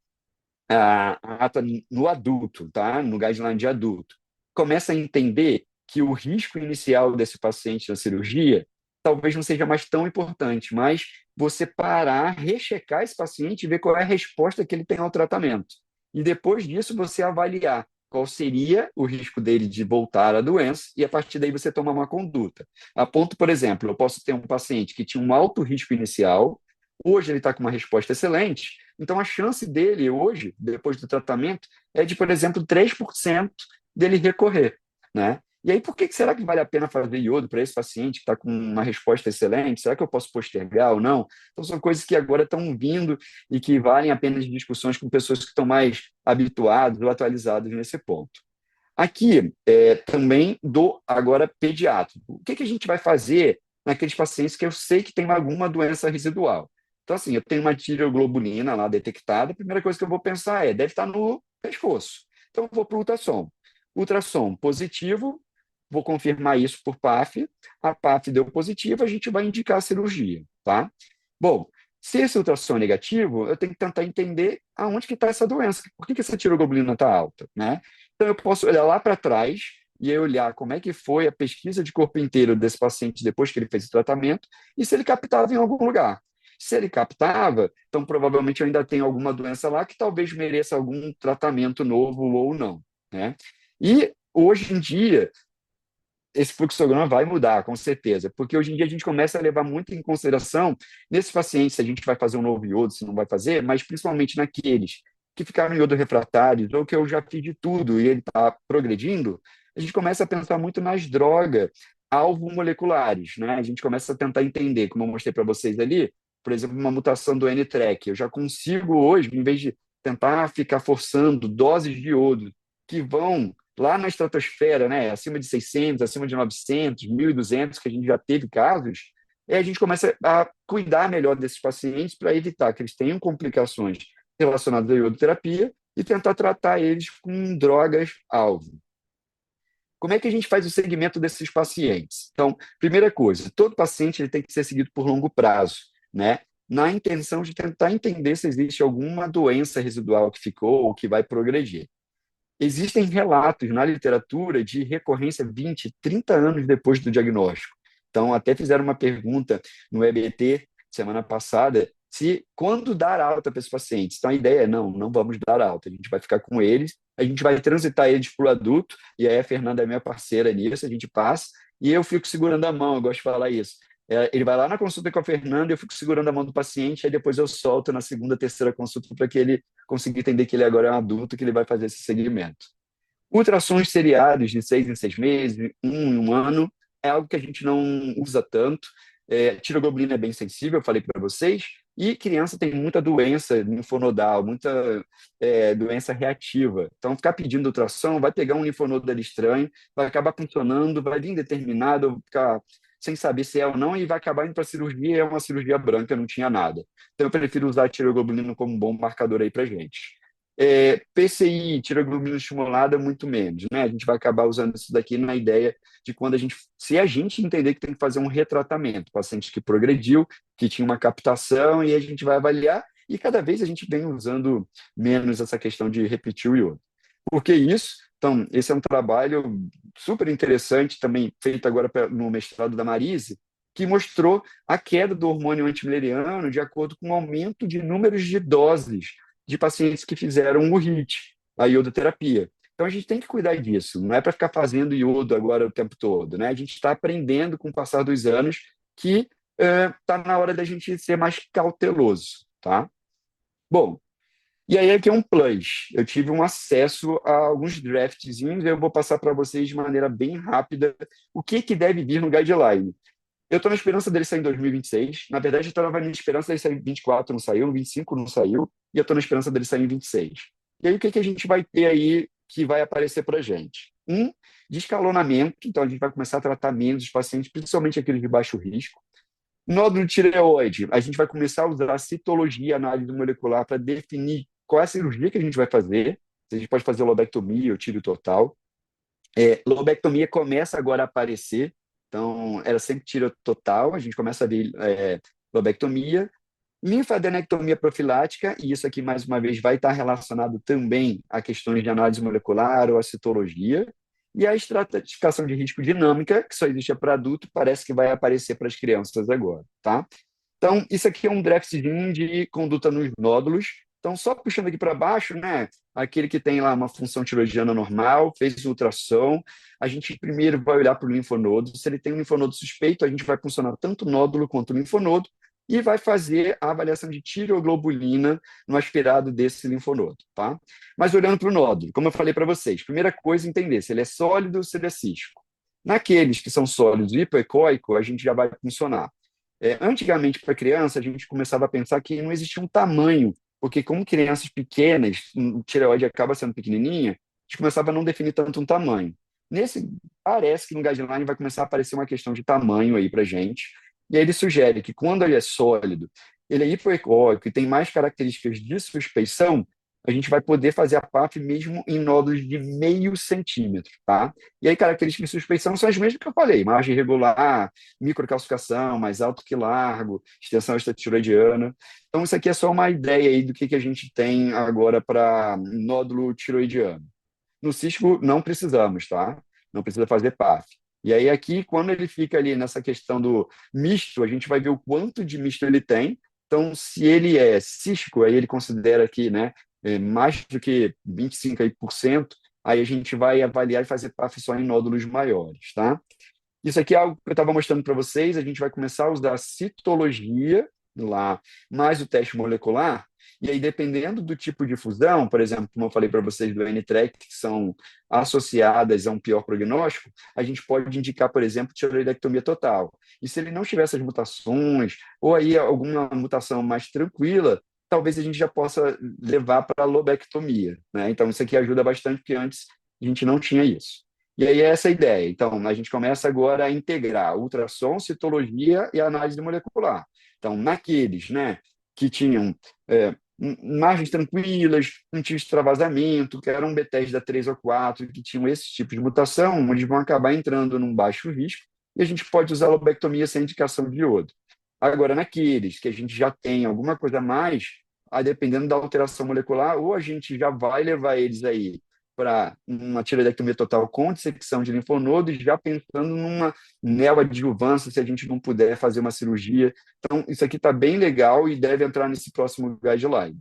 a ata no adulto, tá? No guideline de adulto, começa a entender que o risco inicial desse paciente na cirurgia talvez não seja mais tão importante, mas você parar, rechecar esse paciente e ver qual é a resposta que ele tem ao tratamento. E depois disso, você avaliar qual seria o risco dele de voltar à doença e, a partir daí, você tomar uma conduta. A ponto, por exemplo, eu posso ter um paciente que tinha um alto risco inicial, hoje ele está com uma resposta excelente, então a chance dele hoje, depois do tratamento, é de, por exemplo, 3% dele recorrer, né? E aí, por que será que vale a pena fazer iodo para esse paciente que está com uma resposta excelente? Será que eu posso postergar ou não? Então, são coisas que agora estão vindo e que valem a pena de discussões com pessoas que estão mais habituadas ou atualizadas nesse ponto. Aqui, também dou agora pediátrico. O que a gente vai fazer naqueles pacientes que eu sei que tem alguma doença residual? Então, assim, eu tenho uma tireoglobulina lá detectada, a primeira coisa que eu vou pensar deve estar no pescoço. Então, eu vou para o ultrassom. Ultrassom positivo, vou confirmar isso por PAF. A PAF deu positivo, a gente vai indicar a cirurgia, tá? Bom, se esse ultrassom é negativo, eu tenho que tentar entender aonde que está essa doença, por que essa tireoglobulina está alta, né? Então, eu posso olhar lá para trás e aí olhar como é que foi a pesquisa de corpo inteiro desse paciente depois que ele fez o tratamento e se ele captava em algum lugar. Se ele captava, então provavelmente eu ainda tenho alguma doença lá que talvez mereça algum tratamento novo ou não, né? E hoje em dia, esse fluxograma vai mudar, com certeza, porque hoje em dia a gente começa a levar muito em consideração nesses pacientes, se a gente vai fazer um novo iodo, se não vai fazer, mas principalmente naqueles que ficaram em iodo refratários, ou que eu já fiz de tudo e ele está progredindo, a gente começa a pensar muito nas drogas alvo moleculares, né? A gente começa a tentar entender, como eu mostrei para vocês ali, por exemplo, uma mutação do N-TRK. Eu já consigo hoje, em vez de tentar ficar forçando doses de iodo que vão lá na estratosfera, né, acima de 600, acima de 900, 1.200, que a gente já teve casos, a gente começa a cuidar melhor desses pacientes para evitar que eles tenham complicações relacionadas à iodoterapia e tentar tratar eles com drogas-alvo. Como é que a gente faz o segmento desses pacientes? Então, primeira coisa, todo paciente ele tem que ser seguido por longo prazo, né? Na intenção de tentar entender se existe alguma doença residual que ficou ou que vai progredir. Existem relatos na literatura de recorrência 20, 30 anos depois do diagnóstico. Então, até fizeram uma pergunta no EBT semana passada, se quando dar alta para esses pacientes. Então, a ideia é, não vamos dar alta, a gente vai ficar com eles, a gente vai transitar eles para o adulto, e aí a Fernanda é minha parceira nisso, a gente passa, e eu fico segurando a mão, eu gosto de falar isso. Ele vai lá na consulta com a Fernanda, eu fico segurando a mão do paciente, aí depois eu solto na segunda, terceira consulta para que ele consiga entender que ele agora é um adulto, que ele vai fazer esse segmento. Ultrassons seriados de 6 em 6 meses, em um ano, é algo que a gente não usa tanto. Tiroglobulina é bem sensível, eu falei para vocês, e criança tem muita doença linfonodal, muita doença reativa. Então, ficar pedindo ultrassom, vai pegar um linfonodo ali estranho, vai acabar funcionando, vai vir determinado, ficar sem saber se é ou não, e vai acabar indo para a cirurgia, e é uma cirurgia branca, não tinha nada. Então, eu prefiro usar a tiroglobulina como um bom marcador aí para gente. PCI, tiroglobulina estimulada, muito menos, né? A gente vai acabar usando isso daqui na ideia de quando se a gente entender que tem que fazer um retratamento, paciente que progrediu, que tinha uma captação, e a gente vai avaliar, e cada vez a gente vem usando menos essa questão de repetir o iodo. Por que isso? Então, esse é um trabalho super interessante, também feito agora no mestrado da Marise, que mostrou a queda do hormônio antimileriano de acordo com o aumento de números de doses de pacientes que fizeram o HIT, a iodoterapia. Então, a gente tem que cuidar disso, não é para ficar fazendo iodo agora o tempo todo, né? A gente está aprendendo com o passar dos anos que está na hora da gente ser mais cauteloso, tá? Bom, e aí aqui é um plus. Eu tive um acesso a alguns draftzinhos, eu vou passar para vocês de maneira bem rápida o que deve vir no guideline. Eu estou na esperança dele sair em 2026. Na verdade, eu estava na esperança dele sair em 24, não saiu, em 25 não saiu, e eu estou na esperança dele sair em 26. E aí, o que a gente vai ter aí que vai aparecer para a gente? De escalonamento, então a gente vai começar a tratar menos os pacientes, principalmente aqueles de baixo risco. Nódulo de tireoide, a gente vai começar a usar a citologia, análise molecular, para definir qual é a cirurgia que a gente vai fazer. Se a gente pode fazer lobectomia ou tiro total. Lobectomia começa agora a aparecer, então era sempre tiro total, a gente começa a ver lobectomia. Linfadenectomia profilática, e isso aqui, mais uma vez, vai estar relacionado também a questões de análise molecular ou a citologia. E a estratificação de risco dinâmica, que só existe para adulto, parece que vai aparecer para as crianças agora, tá? Então, isso aqui é um draftzinho de conduta nos nódulos. Então, só puxando aqui para baixo, né? Aquele que tem lá uma função tiroidiana normal, fez ultrassom, a gente primeiro vai olhar para o linfonodo. Se ele tem um linfonodo suspeito, a gente vai funcionar tanto o nódulo quanto o linfonodo e vai fazer a avaliação de tireoglobulina no aspirado desse linfonodo, tá? Mas olhando para o nódulo, como eu falei para vocês, primeira coisa, entender se ele é sólido ou se ele é cístico. Naqueles que são sólidos e hipoecóico, a gente já vai funcionar. Antigamente, para criança, a gente começava a pensar que não existia um tamanho, porque como crianças pequenas, o tireoide acaba sendo pequenininha, gente começava a não definir tanto um tamanho. Nesse, parece que no guideline vai começar a aparecer uma questão de tamanho aí para gente, e aí ele sugere que quando ele é sólido, ele é hipoecóico e tem mais características de suspeição, a gente vai poder fazer a PAF mesmo em nódulos de 0,5 centímetro, tá? E aí, características de suspeição são as mesmas que eu falei: margem irregular, microcalcificação, mais alto que largo, extensão extratiroidiana. Então, isso aqui é só uma ideia aí do que a gente tem agora para nódulo tiroidiano. No cístico, não precisamos, tá? Não precisa fazer PAF. E aí, aqui, quando ele fica ali nessa questão do misto, a gente vai ver o quanto de misto ele tem. Então, se ele é cístico, aí ele considera que, né, mais do que 25%, aí a gente vai avaliar e fazer PAF só em nódulos maiores, tá? Isso aqui é algo que eu estava mostrando para vocês. A gente vai começar a usar a citologia lá, mais o teste molecular. E aí, dependendo do tipo de fusão, por exemplo, como eu falei para vocês do N-TREC, que são associadas a um pior prognóstico, a gente pode indicar, por exemplo, tiroidectomia total. E se ele não tiver essas mutações, ou aí alguma mutação mais tranquila, talvez a gente já possa levar para a lobectomia, né? Então, isso aqui ajuda bastante, porque antes a gente não tinha isso. E aí é essa a ideia. Então, a gente começa agora a integrar ultrassom, citologia e análise molecular. Então, naqueles, né, que tinham margens tranquilas, não tinha extravasamento, que eram Bethesda 3 ou 4, que tinham esse tipo de mutação, eles vão acabar entrando num baixo risco, e a gente pode usar a lobectomia sem indicação de iodo. Agora, naqueles que a gente já tem alguma coisa a mais, aí, dependendo da alteração molecular, ou a gente já vai levar eles aí para uma tiroidectomia total com dissecção de linfonodos, já pensando numa neoadjuvância, se a gente não puder fazer uma cirurgia. Então, isso aqui está bem legal e deve entrar nesse próximo guideline.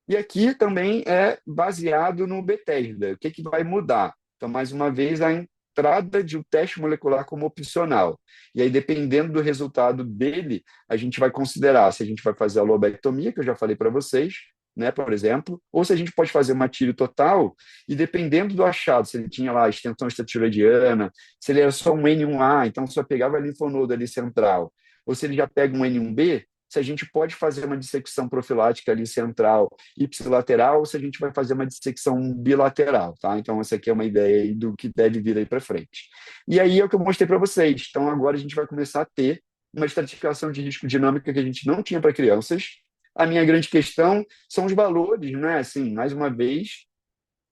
E aqui também é baseado no Bethesda. O que, que vai mudar? Então, mais uma vez, a entrada de um teste molecular como opcional. E aí, dependendo do resultado dele, a gente vai considerar se a gente vai fazer a lobectomia, que eu já falei para vocês, né, por exemplo, ou se a gente pode fazer uma tiro total, e dependendo do achado, se ele tinha lá extensão extratiroidiana, se ele era só um N1A, então só pegava linfonodo ali central, ou se ele já pega um N1B, se a gente pode fazer uma dissecção profilática ali central ipsilateral, ou se a gente vai fazer uma dissecção bilateral, tá? Então, essa aqui é uma ideia aí do que deve vir aí para frente. E aí é o que eu mostrei para vocês. Então, agora a gente vai começar a ter uma estratificação de risco dinâmica que a gente não tinha para crianças. A minha grande questão são os valores, né? Assim, mais uma vez,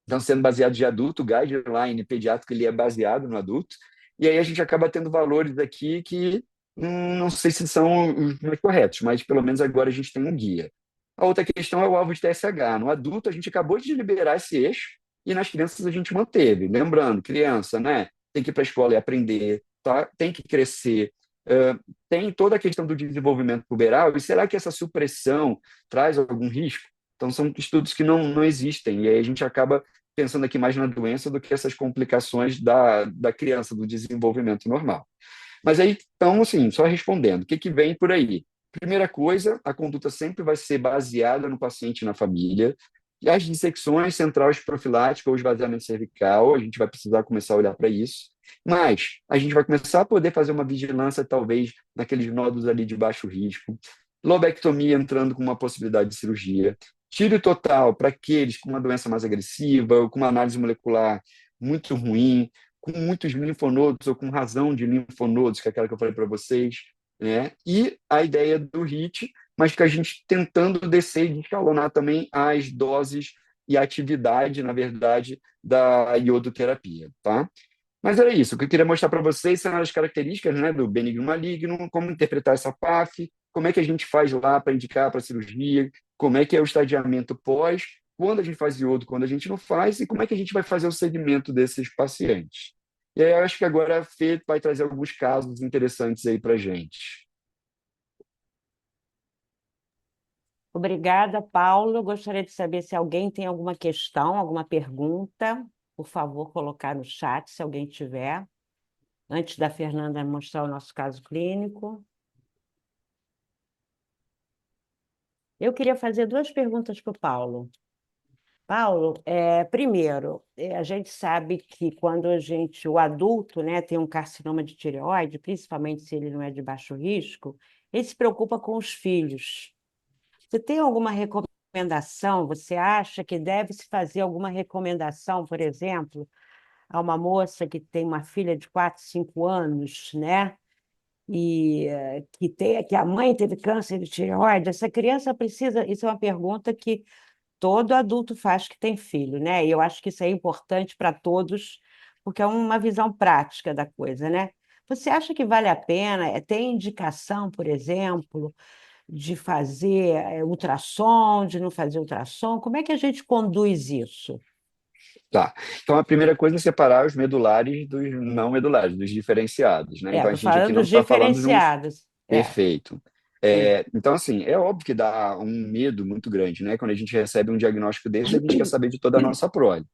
estão sendo baseados de adulto, o guideline pediátrico ele é baseado no adulto, e aí a gente acaba tendo valores aqui que não sei se são os mais corretos, mas pelo menos agora a gente tem um guia. A outra questão é o alvo de TSH. No adulto, a gente acabou de liberar esse eixo, e nas crianças a gente manteve. Lembrando, criança, né, tem que ir para a escola e aprender, tá? Tem que crescer, tem toda a questão do desenvolvimento puberal, e será que essa supressão traz algum risco? Então, são estudos que não existem, e aí a gente acaba pensando aqui mais na doença do que essas complicações da criança, do desenvolvimento normal. Mas aí, então, assim, só respondendo, o que, que vem por aí? Primeira coisa, a conduta sempre vai ser baseada no paciente e na família. E as dissecções central profilática ou esvaziamento cervical, a gente vai precisar começar a olhar para isso. Mas a gente vai começar a poder fazer uma vigilância, talvez, naqueles nódulos ali de baixo risco. Lobectomia entrando com uma possibilidade de cirurgia. Tiro total para aqueles com uma doença mais agressiva, ou com uma análise molecular muito ruim, com muitos linfonodos ou com razão de linfonodos, que é aquela que eu falei para vocês, né? E a ideia do HIT, mas que a gente tentando descer e escalonar também as doses e a atividade, na verdade, da iodoterapia, tá? Mas era isso. O que eu queria mostrar para vocês são as características, né, do benigno maligno, como interpretar essa PAF, como é que a gente faz lá para indicar para cirurgia, como é que é o estadiamento pós, quando a gente faz iodo, quando a gente não faz, e como é que a gente vai fazer o segmento desses pacientes. E aí eu acho que agora a Fê vai trazer alguns casos interessantes aí para a gente.
Obrigada, Paulo. Gostaria de saber se alguém tem alguma questão, alguma pergunta. Por favor, colocar no chat, se alguém tiver, antes da Fernanda mostrar o nosso caso clínico. Eu queria fazer duas perguntas para o Paulo. Paulo, primeiro, a gente sabe que quando o adulto, né, tem um carcinoma de tireoide, principalmente se ele não é de baixo risco, ele se preocupa com os filhos. Você tem alguma recomendação recomendação, você acha que deve-se fazer alguma recomendação, por exemplo, a uma moça que tem uma filha de 4, 5 anos, né? Que a mãe teve câncer de tireoide, essa criança precisa. Isso é uma pergunta que todo adulto faz que tem filho, né? E eu acho que isso é importante para todos, porque é uma visão prática da coisa, né? Você acha que vale a pena? Tem indicação, por exemplo, de fazer ultrassom, de não fazer ultrassom? Como é que a gente conduz isso?
Tá. Então, a primeira coisa é separar os medulares dos não medulares, dos diferenciados, né? Então, a
Estou
gente aqui
falando
não
dos
está falando de um
diferenciados.
perfeito.
Sim.
Então, assim, é óbvio que dá um medo muito grande, né? Quando a gente recebe um diagnóstico desse, a gente quer saber de toda a nossa prole.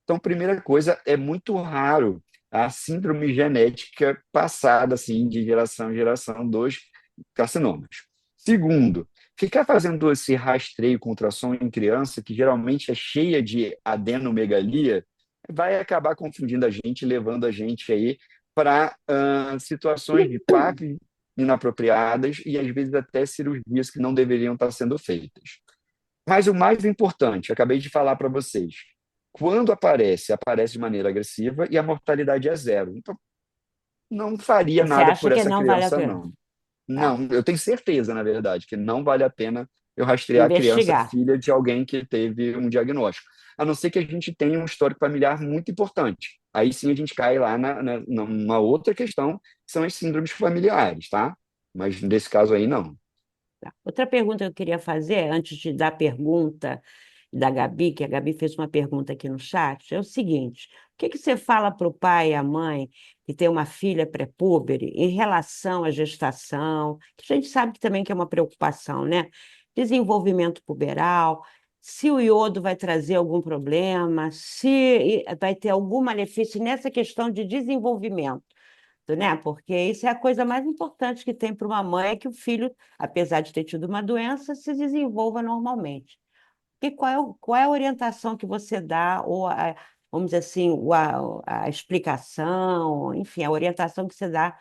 Então, primeira coisa, é muito raro a síndrome genética passada, assim, de geração em geração dos carcinomas. Segundo, ficar fazendo esse rastreio com ultrassom em criança, que geralmente é cheia de adenomegalia, vai acabar confundindo a gente, levando a gente aí para situações de parto inapropriadas e às vezes até cirurgias que não deveriam estar sendo feitas. Mas o mais importante, acabei de falar para vocês, quando aparece, aparece de maneira agressiva e a mortalidade é zero. Então, não faria
Você
nada
acha
por
que
essa
não vale a
criança,
pena?
não.
Tá.
Não, eu tenho certeza, na verdade, que não vale a pena eu rastrear a criança
Investigar.
filha de alguém que teve um diagnóstico. A não ser que a gente tenha um histórico familiar muito importante. Aí sim a gente cai lá numa outra questão, que são as síndromes familiares, tá? Mas nesse caso aí, não.
Tá. Outra pergunta que eu queria fazer, antes de dar a pergunta da Gabi, que a Gabi fez uma pergunta aqui no chat, é o seguinte: o que que você fala para o pai e à mãe que tem uma filha pré-púbere em relação à gestação, que a gente sabe que também que é uma preocupação, né? Desenvolvimento puberal, se o iodo vai trazer algum problema, se vai ter algum malefício nessa questão de desenvolvimento, né? Porque isso é a coisa mais importante que tem para uma mãe, é que o filho, apesar de ter tido uma doença, se desenvolva normalmente. E qual é a orientação que você dá, vamos dizer assim, a explicação, enfim, a orientação que você dá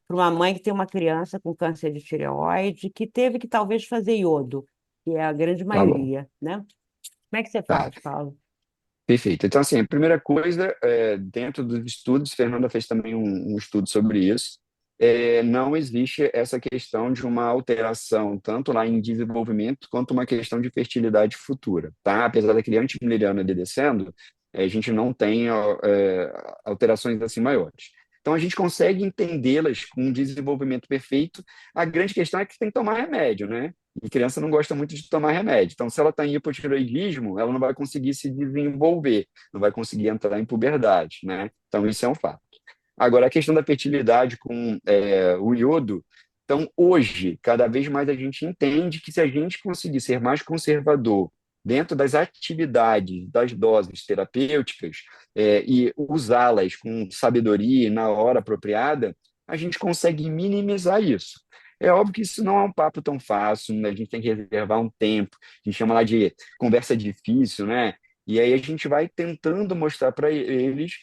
para uma mãe que tem uma criança com câncer de tireoide, que teve que talvez fazer iodo, que é a grande
Tá bom.
maioria, né? Como é que você
Tá.
faz, Paulo?
Perfeito. Então, assim, a primeira coisa, dentro dos estudos, Fernanda fez também um estudo sobre isso, não existe essa questão de uma alteração, tanto lá em desenvolvimento, quanto uma questão de fertilidade futura, tá? Apesar daquele antimileriano ali descendo, a gente não tem alterações assim maiores. Então, a gente consegue entendê-las com um desenvolvimento perfeito. A grande questão é que tem que tomar remédio, né? E criança não gosta muito de tomar remédio. Então, se ela está em hipotireoidismo, ela não vai conseguir se desenvolver, não vai conseguir entrar em puberdade, né? Então, isso é um fato. Agora, a questão da fertilidade com o iodo. Então, hoje, cada vez mais a gente entende que se a gente conseguir ser mais conservador dentro das atividades, das doses terapêuticas, e usá-las com sabedoria e na hora apropriada, a gente consegue minimizar isso. É óbvio que isso não é um papo tão fácil, né? A gente tem que reservar um tempo, a gente chama lá de conversa difícil, né? E aí a gente vai tentando mostrar para eles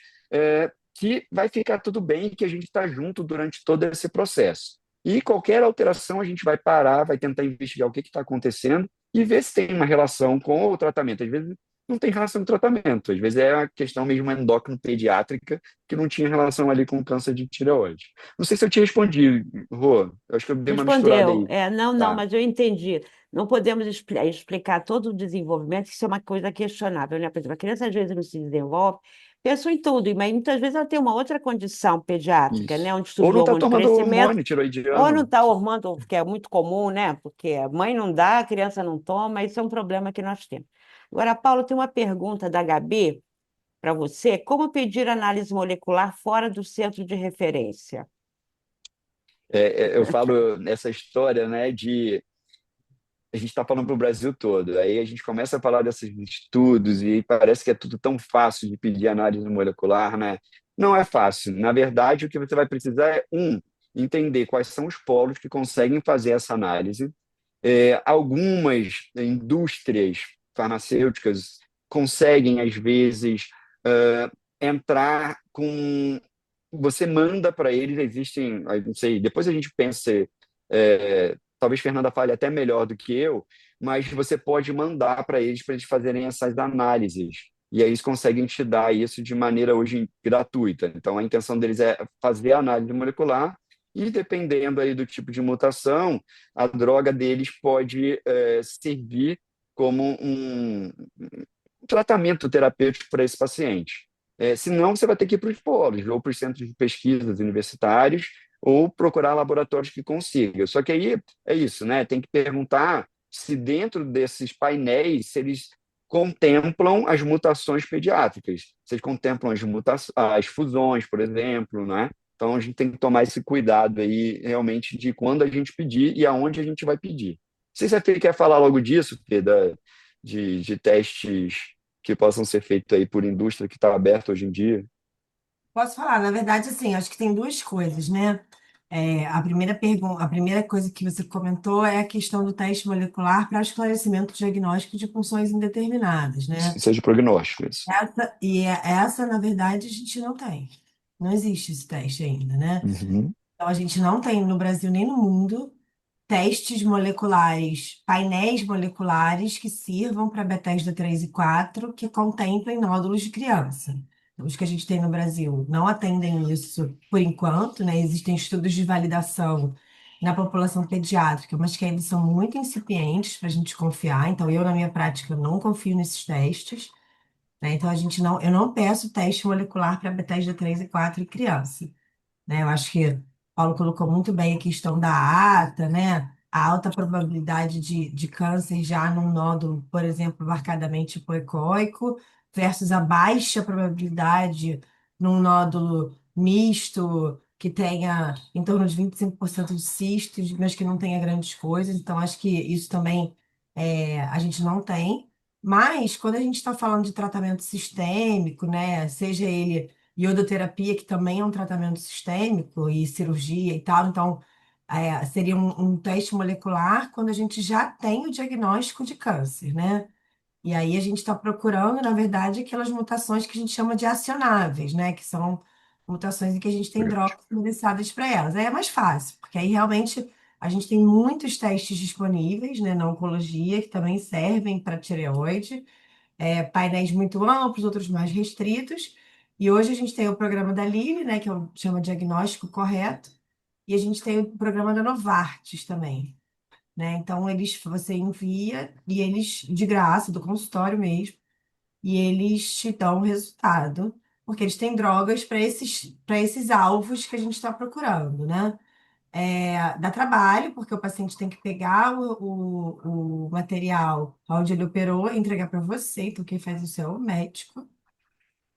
que vai ficar tudo bem, que a gente está junto durante todo esse processo. E qualquer alteração a gente vai parar, vai tentar investigar o que está acontecendo e ver se tem uma relação com o tratamento. Às vezes não tem relação com o tratamento, às vezes é a questão mesmo endócrino pediátrica que não tinha relação ali com o câncer de tireoide. Não sei se eu te respondi, Rô. Eu acho que eu dei uma misturada
Respondeu.
aí.
Não,
Tá.
mas eu entendi. Não podemos explicar todo o desenvolvimento, isso é uma coisa questionável, né? Por exemplo, a criança às vezes não se desenvolve, pensou em tudo, mas muitas vezes ela tem uma outra condição pediátrica, né?
Isso.
Onde
Ou
subiu
não
o
está
hormônio de
tomando
crescimento,
hormônio
ou não
tiroidiano.
está hormônio, que é muito comum, né? Porque a mãe não dá, a criança não toma, isso é um problema que nós temos. Agora, Paulo, tem uma pergunta da Gabi para você. Como pedir análise molecular fora do centro de referência?
Eu falo nessa história, né, de a gente está falando para o Brasil todo. Aí a gente começa a falar desses estudos e parece que é tudo tão fácil de pedir análise molecular, né? Não é fácil. Na verdade, o que você vai precisar é, entender quais são os polos que conseguem fazer essa análise. Algumas indústrias farmacêuticas conseguem, às vezes, entrar com. Você manda para eles, existem, não sei, depois a gente pensa talvez Fernanda fale até melhor do que eu, mas você pode mandar para eles fazerem essas análises. E aí eles conseguem te dar isso de maneira hoje gratuita. Então, a intenção deles é fazer a análise molecular e, dependendo aí do tipo de mutação, a droga deles pode servir como um tratamento terapêutico para esse paciente. Senão, você vai ter que ir para os polos, ou para os centros de pesquisas universitários, ou procurar laboratórios que consigam. Só que aí é isso, né? Tem que perguntar se dentro desses painéis, se eles contemplam as mutações pediátricas, se eles contemplam as fusões, por exemplo, né? Então, a gente tem que tomar esse cuidado aí, realmente, de quando a gente pedir e aonde a gente vai pedir. Não sei se a Fê quer falar logo disso, Fê, de testes que possam ser feitos aí por indústria que está aberta hoje em dia.
Posso falar, na verdade, assim, acho que tem duas coisas, né? A primeira pergunta, a primeira coisa que você comentou é a questão do teste molecular para esclarecimento diagnóstico de funções indeterminadas, né?
Seja prognóstico, isso.
Essa, na verdade, a gente não tem. Não existe esse teste ainda, né?
Uhum.
Então, a gente não tem no Brasil nem no mundo testes moleculares, painéis moleculares que sirvam para Bethesda 3 e 4 que contemplem nódulos de criança. Os que a gente tem no Brasil não atendem isso por enquanto, né? Existem estudos de validação na população pediátrica, mas que ainda são muito incipientes para a gente confiar. Então, eu, na minha prática, não confio nesses testes, né? Então, eu não peço teste molecular para Bethesda 3 e 4 em criança, né? Eu acho que Paulo colocou muito bem a questão da ata, né? A alta probabilidade de câncer já num nódulo, por exemplo, marcadamente hipoecóico, versus a baixa probabilidade num nódulo misto, que tenha em torno de 25% de cistos, mas que não tenha grandes coisas. Então, acho que isso também a gente não tem. Mas, quando a gente está falando de tratamento sistêmico, né? Seja ele iodoterapia, que também é um tratamento sistêmico, e cirurgia e tal. Então, seria um teste molecular quando a gente já tem o diagnóstico de câncer, né? E aí a gente está procurando, na verdade, aquelas mutações que a gente chama de acionáveis, né? Que são mutações em que a gente tem drogas indexadas para elas. Aí é mais fácil, porque aí realmente a gente tem muitos testes disponíveis, né, na oncologia, que também servem para tireoide, painéis muito amplos, outros mais restritos. E hoje a gente tem o programa da Lilly, né, que chama Diagnóstico Correto, e a gente tem o programa da Novartis também, né? Então você envia e eles de graça do consultório mesmo, e eles te dão o resultado, porque eles têm drogas para esses alvos que a gente está procurando, né? Dá trabalho, porque o paciente tem que pegar o material onde ele operou e entregar para você, então quem faz isso é o médico.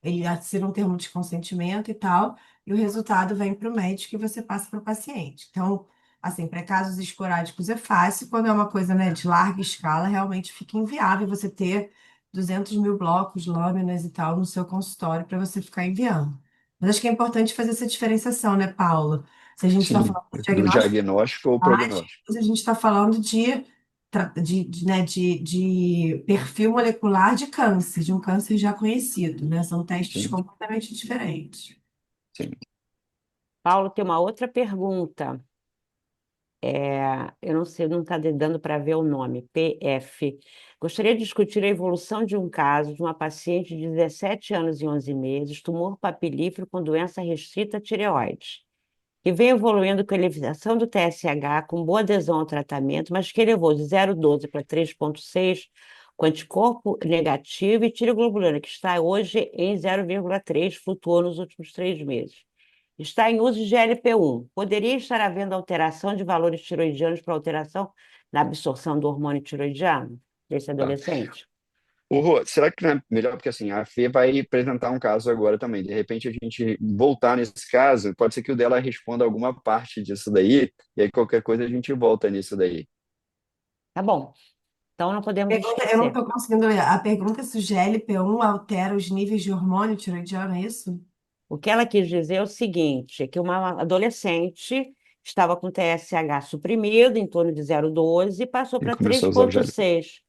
Ele assina um termo de consentimento e tal, e o resultado vem para o médico e você passa para o paciente. Então, assim, para casos esporádicos é fácil, quando é uma coisa, né, de larga escala, realmente fica inviável você ter 200 mil blocos, lâminas e tal no seu consultório para você ficar enviando. Mas acho que é importante fazer essa diferenciação, né, Paulo? Se a gente está
Sim,
falando de
do
diagnóstico,
diagnóstico ou prognóstico.
a gente está falando de perfil molecular de câncer, de um câncer já conhecido, né? São testes
Sim,
completamente diferentes.
sim.
Paulo, tem uma outra pergunta. Eu não sei, não está dando para ver o nome. PF. Gostaria de discutir a evolução de um caso de uma paciente de 17 anos e 11 meses, tumor papilífero com doença restrita à tireoide, que vem evoluindo com elevação do TSH, com boa adesão ao tratamento, mas que elevou de 0,12 para 3,6, com anticorpo negativo e tireoglobulina, que está hoje em 0,3, flutuou nos últimos 3 meses. Está em uso de GLP-1. Poderia estar havendo alteração de valores tiroidianos para alteração na absorção do hormônio tiroidiano desse
Tá.
adolescente?
Rô, será que não é melhor? Porque assim, a Fê vai apresentar um caso agora também. De repente, a gente voltar nesse caso, pode ser que o dela responda alguma parte disso daí, e aí qualquer coisa a gente volta nisso daí.
Tá bom. Então não podemos
Eu não
esquecer.
estou conseguindo ler. A pergunta é se o GLP-1 altera os níveis de hormônio tiroidiano, é isso?
O que ela quis dizer é o seguinte, que uma adolescente estava com TSH suprimido, em torno de 0,12, e passou
E
para
começou a usar o GLP.
3,6.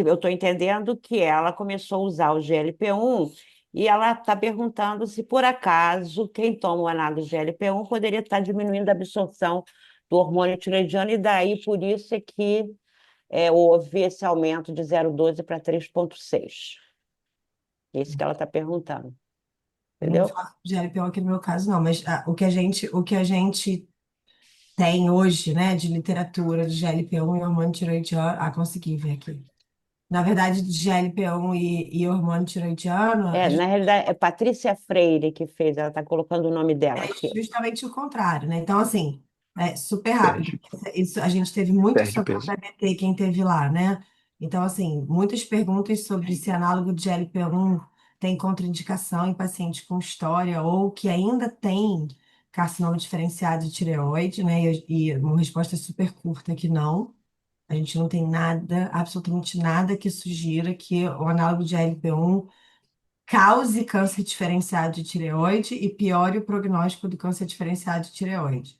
Eu estou entendendo que ela começou a usar o GLP-1 e ela está perguntando se, por acaso, quem toma o análogo GLP-1 poderia estar diminuindo a absorção do hormônio tiroidiano, e daí por isso é que houve esse aumento de 0,12 para 3,6. Isso que ela está perguntando,
Eu não
entendeu?
faço GLP-1 aqui no meu caso, não, mas o que a gente tem hoje, né, de literatura de GLP-1 e hormônio tiroidiano, consegui ver aqui. Na verdade, de GLP-1 e hormônio tiroidiano,
Na realidade, é Patrícia Freire que fez, ela está colocando o nome dela aqui.
justamente o contrário, né? Então, assim, super rápido.
Perde,
Isso, a gente teve muito
perde
sobre o
peso.
PBT, quem teve lá, né? Então, assim, muitas perguntas sobre se análogo de GLP-1 tem contraindicação em pacientes com história ou que ainda tem carcinoma diferenciado de tireoide, né? E uma resposta super curta que não. A gente não tem nada, absolutamente nada que sugira que o análogo de GLP-1 cause câncer diferenciado de tireoide e piore o prognóstico do câncer diferenciado de tireoide.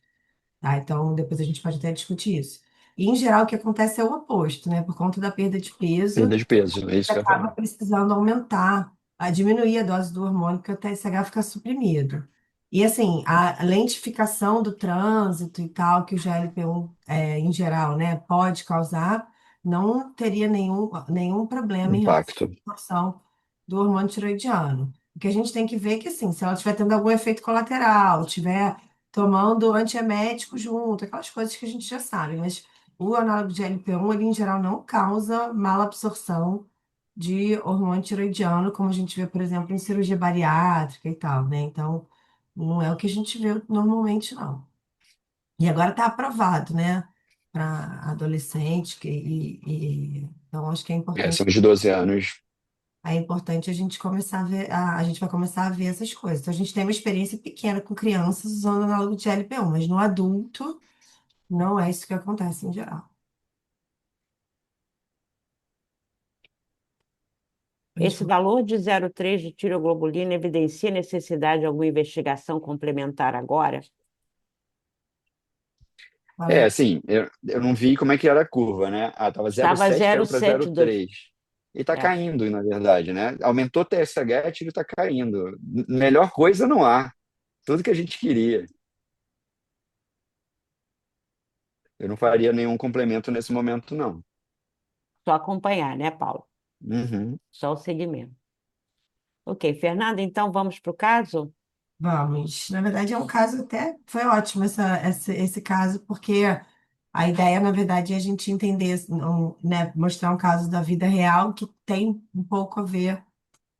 Tá? Então, depois a gente pode até discutir isso. E, em geral, o que acontece é o oposto, né? Por conta da perda de peso,
Perda de peso, é isso que eu ia
acaba
falar.
precisando aumentar, diminuir a dose do hormônio, porque o TSH fica suprimido. E, assim, a lentificação do trânsito e tal, que o GLP-1, em geral, né, pode causar, não teria nenhum problema em relação
Impacto.
à absorção do hormônio tiroidiano. O que a gente tem que ver é que, assim, se ela estiver tendo algum efeito colateral, estiver tomando antiemético junto, aquelas coisas que a gente já sabe, mas o análogo de LP1, ele em geral não causa malabsorção de hormônio tiroidiano, como a gente vê, por exemplo, em cirurgia bariátrica e tal, né? Então, não é o que a gente vê normalmente, não. E agora está aprovado, né? Para adolescente, então acho que
São de 12 anos.
é importante a gente começar a ver, a gente vai começar a ver essas coisas. Então, a gente tem uma experiência pequena com crianças usando análogo de LP1, mas no adulto não é isso que acontece em geral. Mas,
Esse valor de 0,3 de tiroglobulina evidencia necessidade de alguma investigação complementar agora?
É,
olha,
assim, eu não vi como é que era a curva, né? Ah, tava
Estava
0,7, caiu para
0,7 do...
0,3. E tá
É,
caindo, na verdade, né? Aumentou o TSH, e tá caindo. Melhor coisa não há. Tudo que a gente queria. Eu não faria nenhum complemento nesse momento, não.
só acompanhar, né, Paulo?
Uhum.
Só o segmento. Ok, Fernanda, então vamos para o caso?
vamos. Na verdade, é um caso até. Foi ótimo esse caso, porque a ideia, na verdade, é a gente entender, né, mostrar um caso da vida real que tem um pouco a ver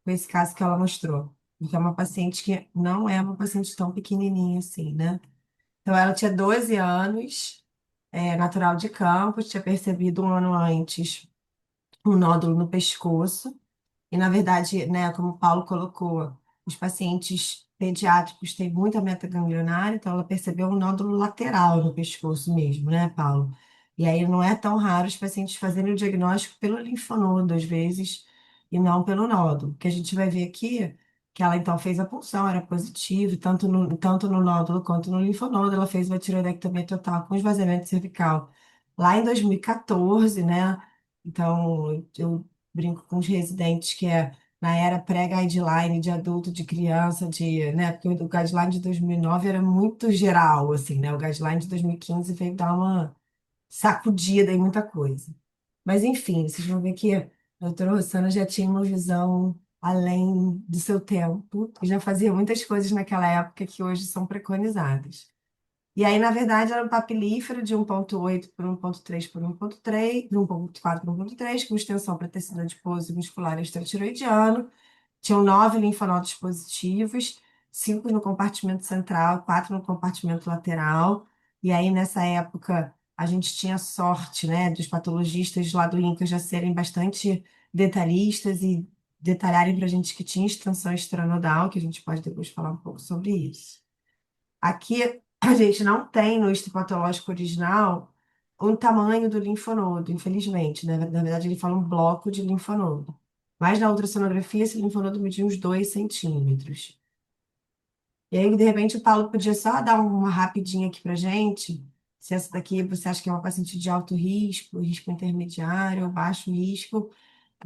com esse caso que ela mostrou. Porque é uma paciente que não é uma paciente tão pequenininha assim, né? Então, ela tinha 12 anos, natural de Campos, tinha percebido um ano antes um nódulo no pescoço. E, na verdade, né, como o Paulo colocou, os pacientes pediátricos têm muita metaganglionária, então ela percebeu um nódulo lateral no pescoço mesmo, né, Paulo? E aí não é tão raro os pacientes fazerem o diagnóstico pelo linfonodo, às vezes, e não pelo nódulo. O que a gente vai ver aqui, que ela então fez a punção, era positivo, tanto no nódulo quanto no linfonodo, ela fez uma tiroidectomia total com esvaziamento cervical. Lá em 2014, né? Então, eu brinco com os residentes que na era pré-guideline de adulto, de criança, né, porque o guideline de 2009 era muito geral, assim, né, o guideline de 2015 veio dar uma sacudida em muita coisa. Mas, enfim, vocês vão ver que a doutora Rossana já tinha uma visão além do seu tempo e já fazia muitas coisas naquela época que hoje são preconizadas. E aí, na verdade, era um papilífero de 1,8 por 1,3 por 1,3, de 1,4 por 1,3, com extensão para tecido adiposo e muscular extratiroidiano. Tinham 9 linfonodos positivos, 5 no compartimento central, 4 no compartimento lateral. E aí, nessa época, a gente tinha sorte, né, dos patologistas lá do INCA já serem bastante detalhistas e detalharem para a gente que tinha extensão extranodal, que a gente pode depois falar um pouco sobre isso. Aqui a gente não tem no histopatológico original o tamanho do linfonodo, infelizmente, né? Na verdade, ele fala um bloco de linfonodo. Mas na ultrassonografia, esse linfonodo media uns 2 centímetros. E aí, de repente, o Paulo podia só dar uma rapidinha aqui pra gente. Se essa daqui você acha que é uma paciente de alto risco, risco intermediário, baixo risco,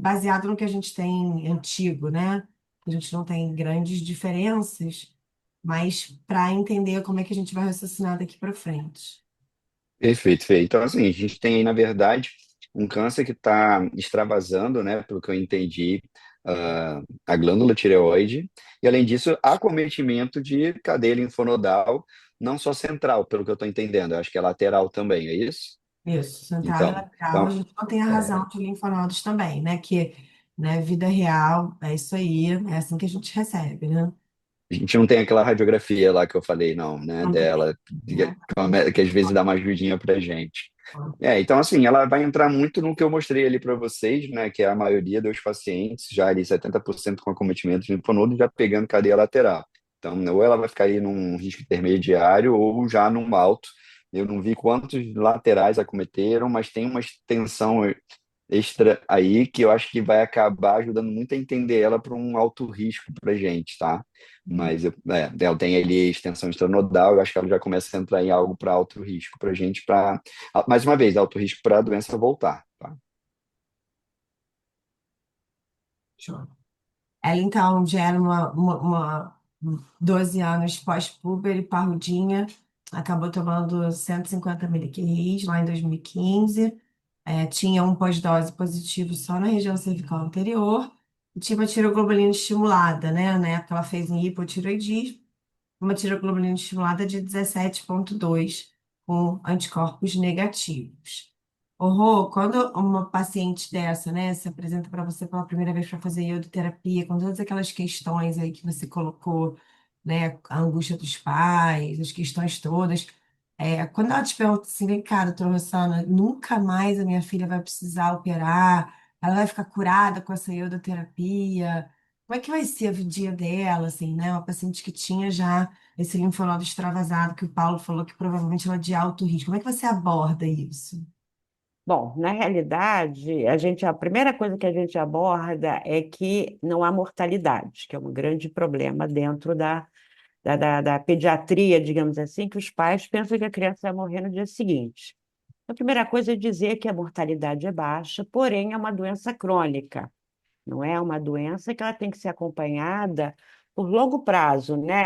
baseado no que a gente tem antigo, né? A gente não tem grandes diferenças, mas para entender como é que a gente vai raciocinar daqui para frente.
Perfeito, feito. Então, assim, a gente tem aí, na verdade, um câncer que está extravasando, né, pelo que eu entendi, a glândula tireoide, e além disso, acometimento de cadeia linfonodal, não só central, pelo que eu estou entendendo, eu acho que é lateral também, é isso?
Isso, central e
Então,
lateral. A
então,
gente não tem a
é,
razão de linfonodos também, né? Que, né, vida real, é isso aí, é assim que a gente recebe, né?
a gente não tem aquela radiografia lá que eu falei, não, né,
Não tem,
dela,
né?
que às vezes dá uma ajudinha pra gente. Então assim, ela vai entrar muito no que eu mostrei ali para vocês, né, que é a maioria dos pacientes, já ali 70% com acometimento de linfonodo, já pegando cadeia lateral. Então, ou ela vai ficar aí num risco intermediário ou já num alto. Eu não vi quantos laterais acometeram, mas tem uma extensão extra aí que eu acho que vai acabar ajudando muito a entender ela para um alto risco para gente, tá? Mas ela tem ali extensão extranodal, eu acho que ela já começa a entrar em algo para alto risco para gente, para mais uma vez, alto risco para a doença voltar, tá?
Show. Ela, então, já era uma 12 anos pós-puber e parrudinha, acabou tomando 150 miliqueris lá em 2015. Tinha um pós-dose positivo só na região cervical anterior, e tinha uma tiroglobulina estimulada, né? Na época ela fez em hipotiroidismo, uma tiroglobulina estimulada de 17,2 com anticorpos negativos. Ô, Rô, quando uma paciente dessa, né, se apresenta para você pela primeira vez para fazer iodoterapia, com todas aquelas questões aí que você colocou, né, a angústia dos pais, as questões todas, quando ela te pergunta assim, vem cá, doutora Rossana, nunca mais a minha filha vai precisar operar, ela vai ficar curada com essa iodoterapia, como é que vai ser o dia dela, assim, né, uma paciente que tinha já esse linfonodo extravasado, que o Paulo falou que provavelmente ela é de alto risco, como é que você aborda isso?
Bom, na realidade, a primeira coisa que a gente aborda é que não há mortalidade, que é um grande problema dentro da pediatria, digamos assim, que os pais pensam que a criança vai morrer no dia seguinte. A primeira coisa é dizer que a mortalidade é baixa, porém é uma doença crônica, não é uma doença que ela tem que ser acompanhada por longo prazo, né?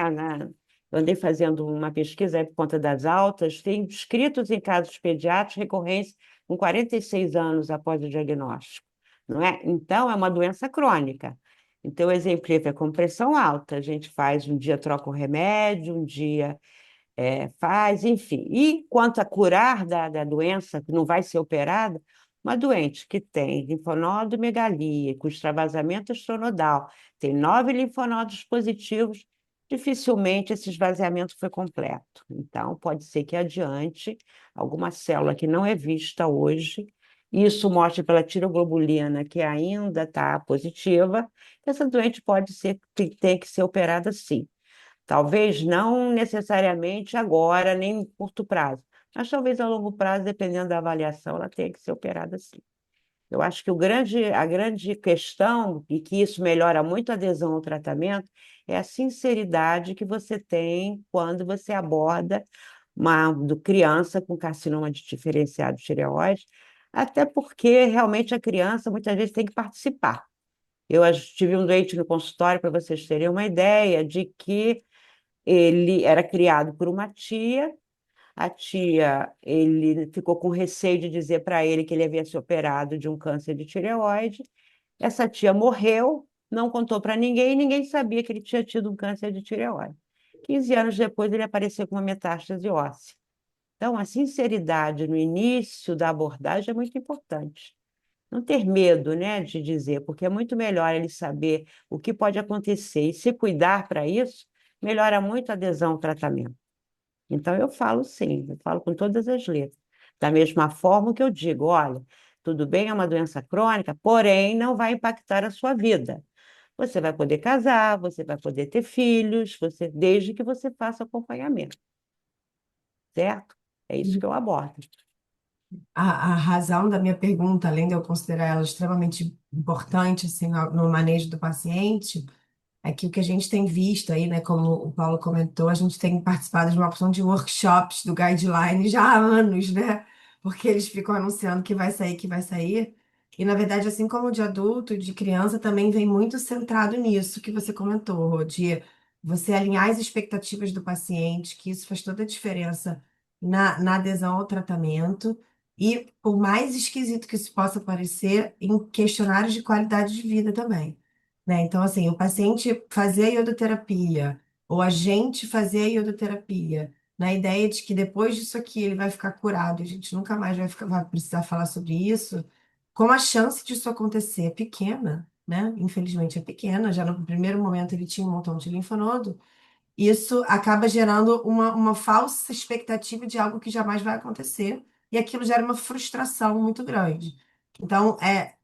Eu andei fazendo uma pesquisa aí por conta das altas, tem escritos em casos pediátricos recorrentes com 46 anos após o diagnóstico, não é? Então, é uma doença crônica. Então, exemplifica com pressão alta, a gente faz um dia troca o remédio, um dia faz, enfim. E quanto a curar da doença, que não vai ser operada, uma doente que tem linfonodomegalia, com extravasamento estronodal, tem 9 linfonodos positivos, dificilmente esse esvaziamento foi completo. Então, pode ser que adiante alguma célula que não é vista hoje, isso mostra pela tiroglobulina que ainda está positiva, essa doente pode ser, tem que ser operada sim. Talvez não necessariamente agora, nem em curto prazo, mas talvez a longo prazo, dependendo da avaliação, ela tenha que ser operada sim. Eu acho que a grande questão, e que isso melhora muito a adesão ao tratamento, é a sinceridade que você tem quando você aborda criança com carcinoma de diferenciado de tireoide, até porque realmente a criança muitas vezes tem que participar. Tive um doente no consultório, para vocês terem uma ideia, de que ele era criado por uma tia. A tia, ele ficou com receio de dizer para ele que ele havia se operado de um câncer de tireoide. Essa tia morreu, não contou para ninguém, e ninguém sabia que ele tinha tido um câncer de tireoide. 15 anos depois, ele apareceu com uma metástase óssea. Então, a sinceridade no início da abordagem é muito importante. Não ter medo, né, de dizer, porque é muito melhor ele saber o que pode acontecer e se cuidar para isso, melhora muito a adesão ao tratamento. Então, eu falo sim, eu falo com todas as letras. Da mesma forma que eu digo, olha, tudo bem, é uma doença crônica, porém não vai impactar a sua vida. Você vai poder casar, você vai poder ter filhos, desde que você faça acompanhamento, certo? É isso que eu abordo.
A razão da minha pergunta, além de eu considerar ela extremamente importante assim, no manejo do paciente, é que o que a gente tem visto aí, né, como o Paulo comentou, a gente tem participado de uma opção de workshops do Guideline já há anos, né? Porque eles ficam anunciando que vai sair, que vai sair. E, na verdade, assim como de adulto, de criança, também vem muito centrado nisso que você comentou, Rô, de você alinhar as expectativas do paciente, que isso faz toda a diferença na adesão ao tratamento e, por mais esquisito que isso possa parecer, em questionários de qualidade de vida também, né? Então, assim, o paciente fazer a iodoterapia ou a gente fazer a iodoterapia, na ideia de que depois disso aqui ele vai ficar curado e a gente nunca mais vai precisar falar sobre isso, como a chance disso acontecer é pequena, né? Infelizmente é pequena, já no primeiro momento ele tinha um montão de linfonodo, isso acaba gerando uma falsa expectativa de algo que jamais vai acontecer, e aquilo gera uma frustração muito grande. Então,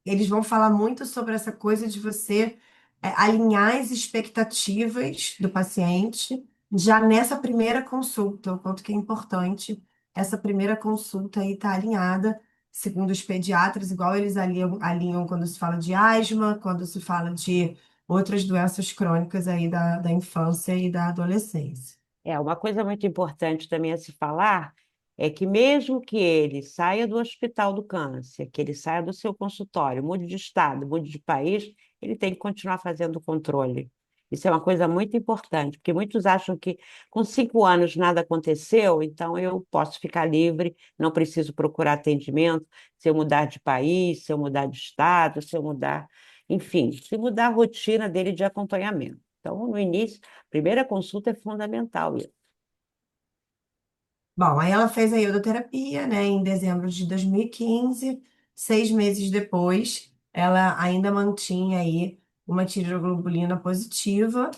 eles vão falar muito sobre essa coisa de você alinhar as expectativas do paciente já nessa primeira consulta, o quanto que é importante essa primeira consulta aí estar alinhada, segundo os pediatras, igual eles alinham quando se fala de asma, quando se fala de outras doenças crônicas aí da infância e da adolescência.
Uma coisa muito importante também a se falar é que mesmo que ele saia do hospital do câncer, que ele saia do seu consultório, mude de estado, mude de país, ele tem que continuar fazendo o controle. Isso é uma coisa muito importante, porque muitos acham que com 5 anos nada aconteceu, então eu posso ficar livre, não preciso procurar atendimento, se eu mudar de país, se eu mudar de estado, se eu mudar, enfim, se mudar a rotina dele de acompanhamento. Então, no início, primeira consulta é fundamental.
Bom, aí ela fez a iodoterapia, né, em dezembro de 2015. 6 meses depois, ela ainda mantinha aí uma tireoglobulina positiva,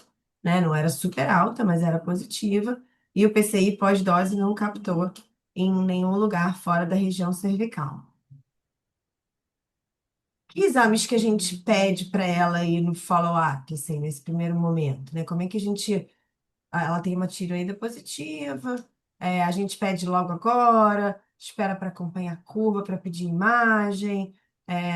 né, não era super alta, mas era positiva, e o PCI pós-dose não captou em nenhum lugar fora da região cervical. Que exames que a gente pede para ela aí no follow-up, assim, nesse primeiro momento, né? Como é que a gente ela tem uma tireoide positiva, a gente pede logo agora, espera para acompanhar a curva, para pedir imagem,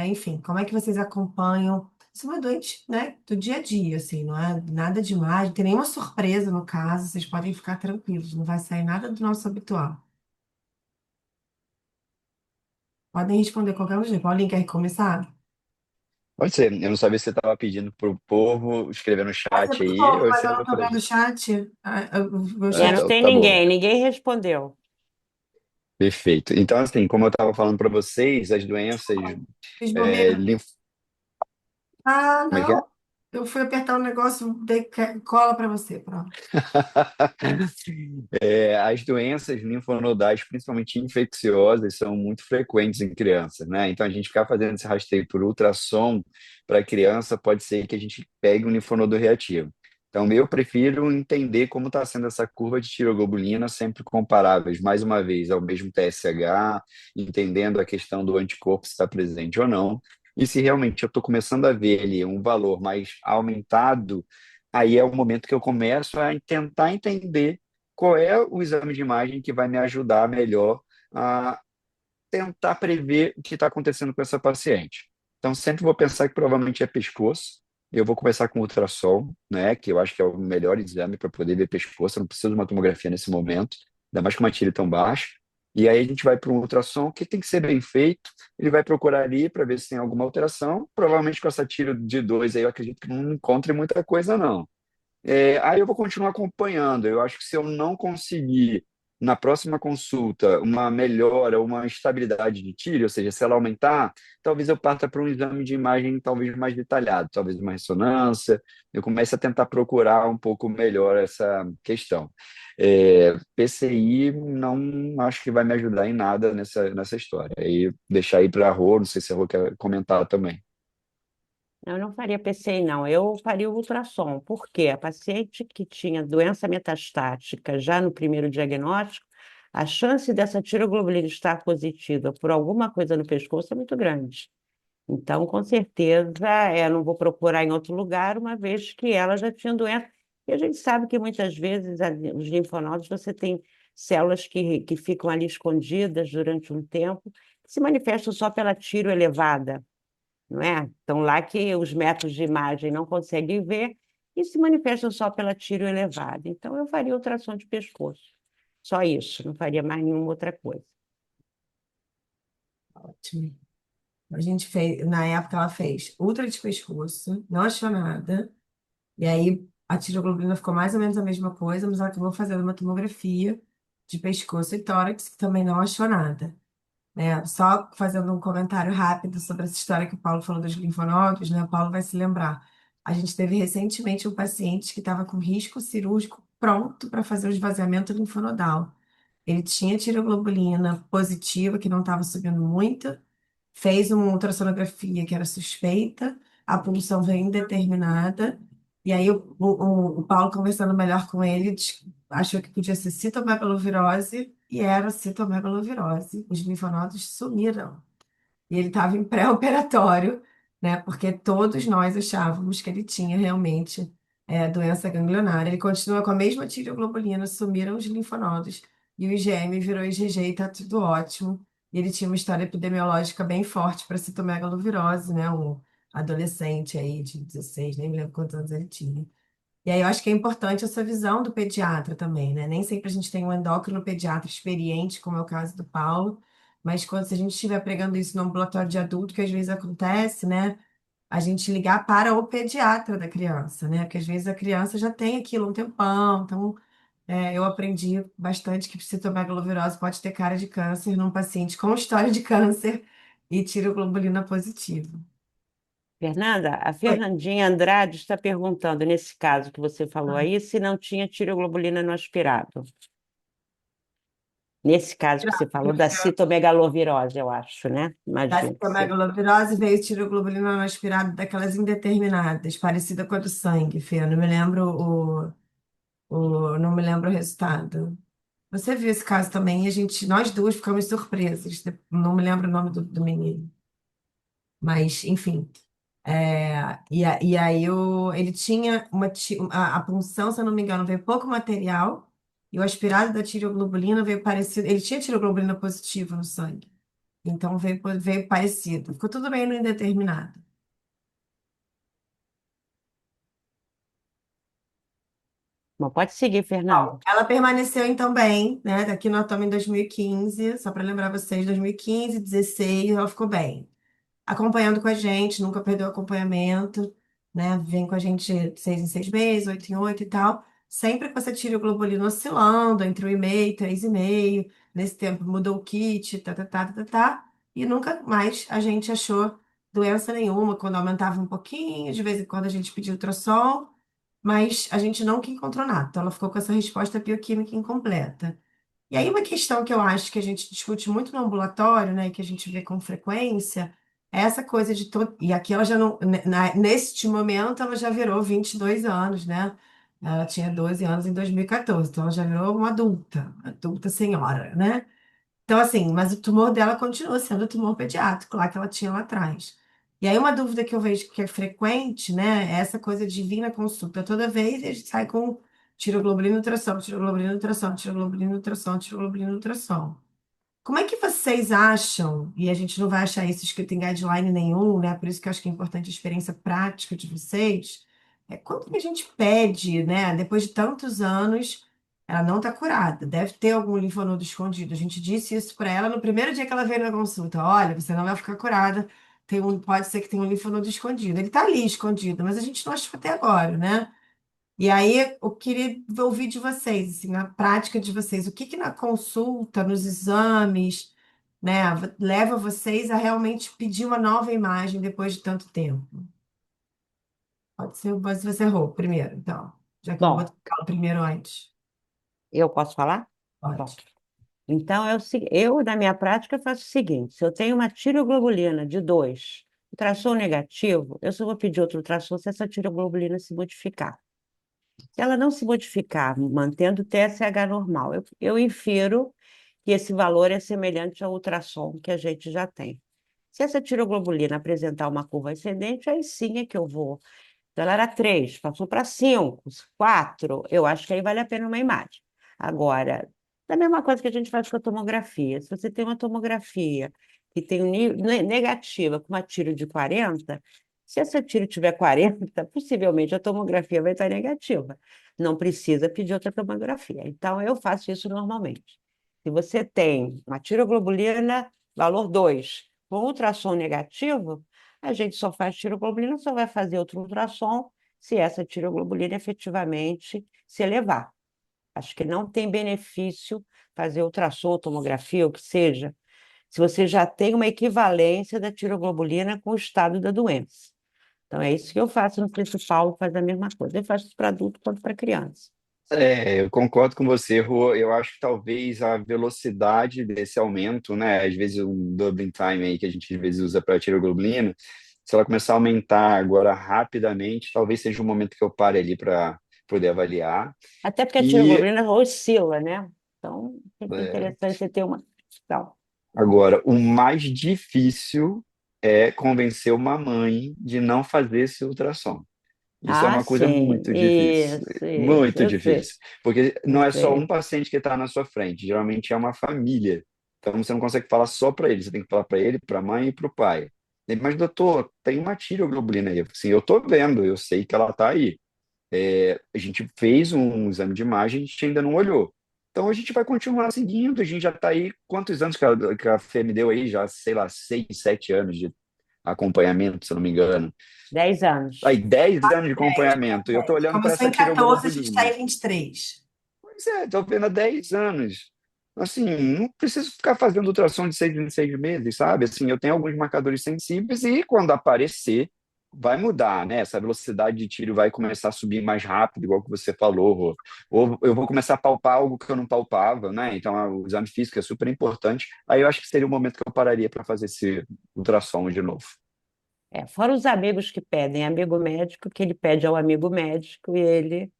enfim, como é que vocês acompanham? Isso é uma doente, né, do dia a dia, assim, não é nada demais, não tem nenhuma surpresa no caso, vocês podem ficar tranquilos, não vai sair nada do nosso habitual. Podem responder qualquer um. Paulinho, quer começar?
Pode ser. Eu não sabia se você estava pedindo para o povo escrever no
Pode ser
chat
por
aí
favor,
ou
mas
se
eu não
era
tô
para
vendo o
gente.
chat. O meu
Ah,
chat.
Não
tá,
tem
tá bom.
ninguém respondeu.
Perfeito. Então, assim, como eu estava falando para vocês, as doenças
Vocês bobeira?
linf...
Ah,
Como é que é?
não. Eu fui apertar um negócio, dei cola para você, pronto.
As doenças linfonodais, principalmente infecciosas, são muito frequentes em crianças, né? Então, a gente ficar fazendo esse rastreio por ultrassom para a criança pode ser que a gente pegue um linfonodo reativo. Então, eu prefiro entender como está sendo essa curva de tiroglobulina, sempre comparáveis, mais uma vez, ao mesmo TSH, entendendo a questão do anticorpo se está presente ou não. E se realmente eu estou começando a ver ali um valor mais aumentado, aí é o momento que eu começo a tentar entender qual é o exame de imagem que vai me ajudar melhor a tentar prever o que está acontecendo com essa paciente. Então, sempre vou pensar que provavelmente é pescoço. Eu vou começar com ultrassom, né, que eu acho que é o melhor exame para poder ver pescoço. Eu não preciso de uma tomografia nesse momento, ainda mais com uma tira tão baixa. E aí a gente vai para um ultrassom que tem que ser bem feito. Ele vai procurar ali para ver se tem alguma alteração. Provavelmente com essa tira de 2 aí eu acredito que não encontre muita coisa, não. Aí eu vou continuar acompanhando. Eu acho que se eu não conseguir, na próxima consulta, uma melhora, uma estabilidade de tiro, ou seja, se ela aumentar, talvez eu parta para um exame de imagem talvez mais detalhado, talvez uma ressonância. Eu comece a tentar procurar um pouco melhor essa questão. PCI não acho que vai me ajudar em nada nessa história. Aí deixar aí para a Rô, não sei se a Rô quer comentar também.
Eu não faria PCI, não. Eu faria o ultrassom. Por quê? A paciente que tinha doença metastática já no primeiro diagnóstico, a chance dessa tiroglobulina estar positiva por alguma coisa no pescoço é muito grande. Então, com certeza, não vou procurar em outro lugar, uma vez que ela já tinha doença. E a gente sabe que muitas vezes os linfonodos, você tem células que ficam ali escondidas durante um tempo, que se manifestam só pela tiro elevada, não é? Então, lá que os métodos de imagem não conseguem ver e se manifestam só pela tiro elevada. Então, eu faria ultrassom de pescoço. Só isso, não faria mais nenhuma outra coisa.
Ótimo. A gente fez, na época ela fez ultra de pescoço, não achou nada. E aí a tiroglobulina ficou mais ou menos a mesma coisa, mas ela acabou fazendo uma tomografia de pescoço e tórax, que também não achou nada, né? Só fazendo um comentário rápido sobre essa história que o Paulo falou dos linfonodos, né? O Paulo vai se lembrar. A gente teve recentemente um paciente que estava com risco cirúrgico pronto para fazer o esvaziamento linfonodal. Ele tinha tiroglobulina positiva, que não estava subindo muito, fez uma ultrassonografia que era suspeita, a punção veio indeterminada, e aí o Paulo, conversando melhor com ele, achou que podia ser citomegalovirose, e era citomegalovirose. Os linfonodos sumiram. E ele estava em pré-operatório, né? Porque todos nós achávamos que ele tinha realmente doença ganglionar. Ele continua com a mesma tireoglobulina, sumiram os linfonodos e o IgM virou IgG e está tudo ótimo. E ele tinha uma história epidemiológica bem forte para citomegalovirose, né? Um adolescente aí de 16, nem me lembro quantos anos ele tinha. E aí eu acho que é importante essa visão do pediatra também, né? Nem sempre a gente tem um endócrino pediatra experiente, como é o caso do Paulo, mas quando se a gente estiver pregando isso no ambulatório de adulto, que às vezes acontece, né? A gente ligar para o pediatra da criança, né? Porque às vezes a criança já tem aquilo um tempão, então eu aprendi bastante que citomegalovirose pode ter cara de câncer num paciente com história de câncer e tiroglobulina positiva.
Fernanda, a
Oi.
Fernandinha Andrade está perguntando, nesse caso que você falou aí, se não tinha tireoglobulina no aspirado. Nesse caso que você falou da citomegalovirose, eu acho, né?
Da
Imagino que sim.
citomegalovirose veio tiroglobulina no aspirado daquelas indeterminadas, parecida com a do sangue, Fê. Eu não me lembro não me lembro o resultado. Você viu esse caso também e nós duas ficamos surpresas. Não me lembro o nome do menino. Mas, enfim. E aí ele tinha a punção, se eu não me engano, veio pouco material, e o aspirado da tireoglobulina veio parecido. Ele tinha tireoglobulina positiva no sangue. Então veio parecido. Ficou tudo bem no indeterminado.
Mas pode seguir, Fernanda.
Ela permaneceu então bem, né? Aqui nós estamos em 2015, só para lembrar vocês, 2015, 16, ela ficou bem. Acompanhando com a gente, nunca perdeu o acompanhamento, né? Vem com a gente de 6 em 6 meses, 8 em 8 e tal. Sempre com essa tireoglobulina oscilando entre 1,5 e 3,5. Nesse tempo mudou o kit, tá. E nunca mais a gente achou doença nenhuma. Quando aumentava um pouquinho, de vez em quando a gente pediu ultrassom, mas a gente nunca encontrou nada. Então ela ficou com essa resposta bioquímica incompleta. E aí, uma questão que eu acho que a gente discute muito no ambulatório, né, e que a gente vê com frequência, é essa coisa de todo. E aqui ela já não. Neste momento, ela já virou 22 anos, né? Ela tinha 12 anos em 2014, então ela já virou uma adulta senhora, né? Então, assim, mas o tumor dela continua sendo o tumor pediátrico lá que ela tinha lá atrás. E aí, uma dúvida que eu vejo que é frequente, né, é essa coisa de vir na consulta toda vez e a gente sai com tiroglobulina, ultrassom, tiroglobulina, ultrassom, tiroglobulina, ultrassom, tiroglobulina, ultrassom. Como é que vocês acham, e a gente não vai achar isso escrito em guideline nenhum, né? Por isso que eu acho que é importante a experiência prática de vocês. Quanto que a gente pede, né? Depois de tantos anos, ela não está curada, deve ter algum linfonodo escondido. A gente disse isso para ela no primeiro dia que ela veio na consulta. Olha, você não vai ficar curada, pode ser que tenha um linfonodo escondido. Ele está ali escondido, mas a gente não achou até agora, né? E aí eu queria ouvir de vocês, assim, na prática de vocês, o que que na consulta, nos exames, né, leva vocês a realmente pedir uma nova imagem depois de tanto tempo? Pode ser você errou primeiro, então, já que eu vou
Bom,
botar o primeiro antes.
eu posso falar? Bom,
Pode.
então eu, na minha prática, faço o seguinte: se eu tenho uma tireoglobulina de 2, ultrassom negativo, eu só vou pedir outro ultrassom se essa tireoglobulina se modificar. Se ela não se modificar, mantendo o TSH normal, eu infiro que esse valor é semelhante ao ultrassom que a gente já tem. Se essa tiroglobulina apresentar uma curva ascendente, aí sim é que eu vou. Então, ela era 3, passou para 5, 4, eu acho que aí vale a pena uma imagem. Agora, é a mesma coisa que a gente faz com a tomografia. Se você tem uma tomografia que tem um nível negativa com uma tiro de 40, se essa tiro tiver 40, possivelmente a tomografia vai estar negativa. Não precisa pedir outra tomografia. Então, eu faço isso normalmente. Se você tem uma tiroglobulina, valor 2, com ultrassom negativo, a gente só faz tiroglobulina, só vai fazer outro ultrassom se essa tiroglobulina efetivamente se elevar. Acho que não tem benefício fazer ultrassom, tomografia, o que seja, se você já tem uma equivalência da tiroglobulina com o estado da doença. Então, é isso que eu faço. Não sei se o Paulo faz a mesma coisa. Eu faço para adulto quanto para criança.
Eu concordo com você, Rô. Eu acho que talvez a velocidade desse aumento, né? Às vezes um doubling time aí que a gente às vezes usa para tiroglobulina, se ela começar a aumentar agora rapidamente, talvez seja um momento que eu pare ali para poder avaliar.
Até porque a
E
tiroglobulina oscila, né? Então, é
é,
interessante você ter uma. Então,
agora, o mais difícil é convencer uma mãe de não fazer esse ultrassom. Isso é
ah,
uma coisa
sim, isso,
muito
eu sei,
difícil, porque
eu
não é só um
sei.
paciente que está na sua frente, geralmente é uma família. Então você não consegue falar só para ele, você tem que falar para ele, para a mãe e para o pai. Ele, mas doutor, tem uma tireoglobulina aí. Eu falei assim, eu estou vendo, eu sei que ela está aí. A gente fez um exame de imagem, a gente ainda não olhou. Então a gente vai continuar seguindo, a gente já está aí, quantos anos que a Fê me deu aí? Já, sei lá, 6, 7 anos de acompanhamento, se eu não me engano.
10 anos.
Aí, 10 anos de
10,
acompanhamento. E eu tô olhando para
começou
essa
em 14, a gente está
tireoglobulina.
em 23.
Pois é, tô vendo há 10 anos. Assim, não preciso ficar fazendo ultrassom de 6 em 6 meses, sabe? Assim, eu tenho alguns marcadores sensíveis e quando aparecer, vai mudar, né? Essa velocidade de tiro vai começar a subir mais rápido, igual que você falou, Rô. Ou eu vou começar a palpar algo que eu não palpava, né? Então, o exame físico é super importante. Aí eu acho que seria o momento que eu pararia para fazer esse ultrassom de novo.
É, fora os amigos que pedem, amigo médico, que ele pede ao amigo médico e ele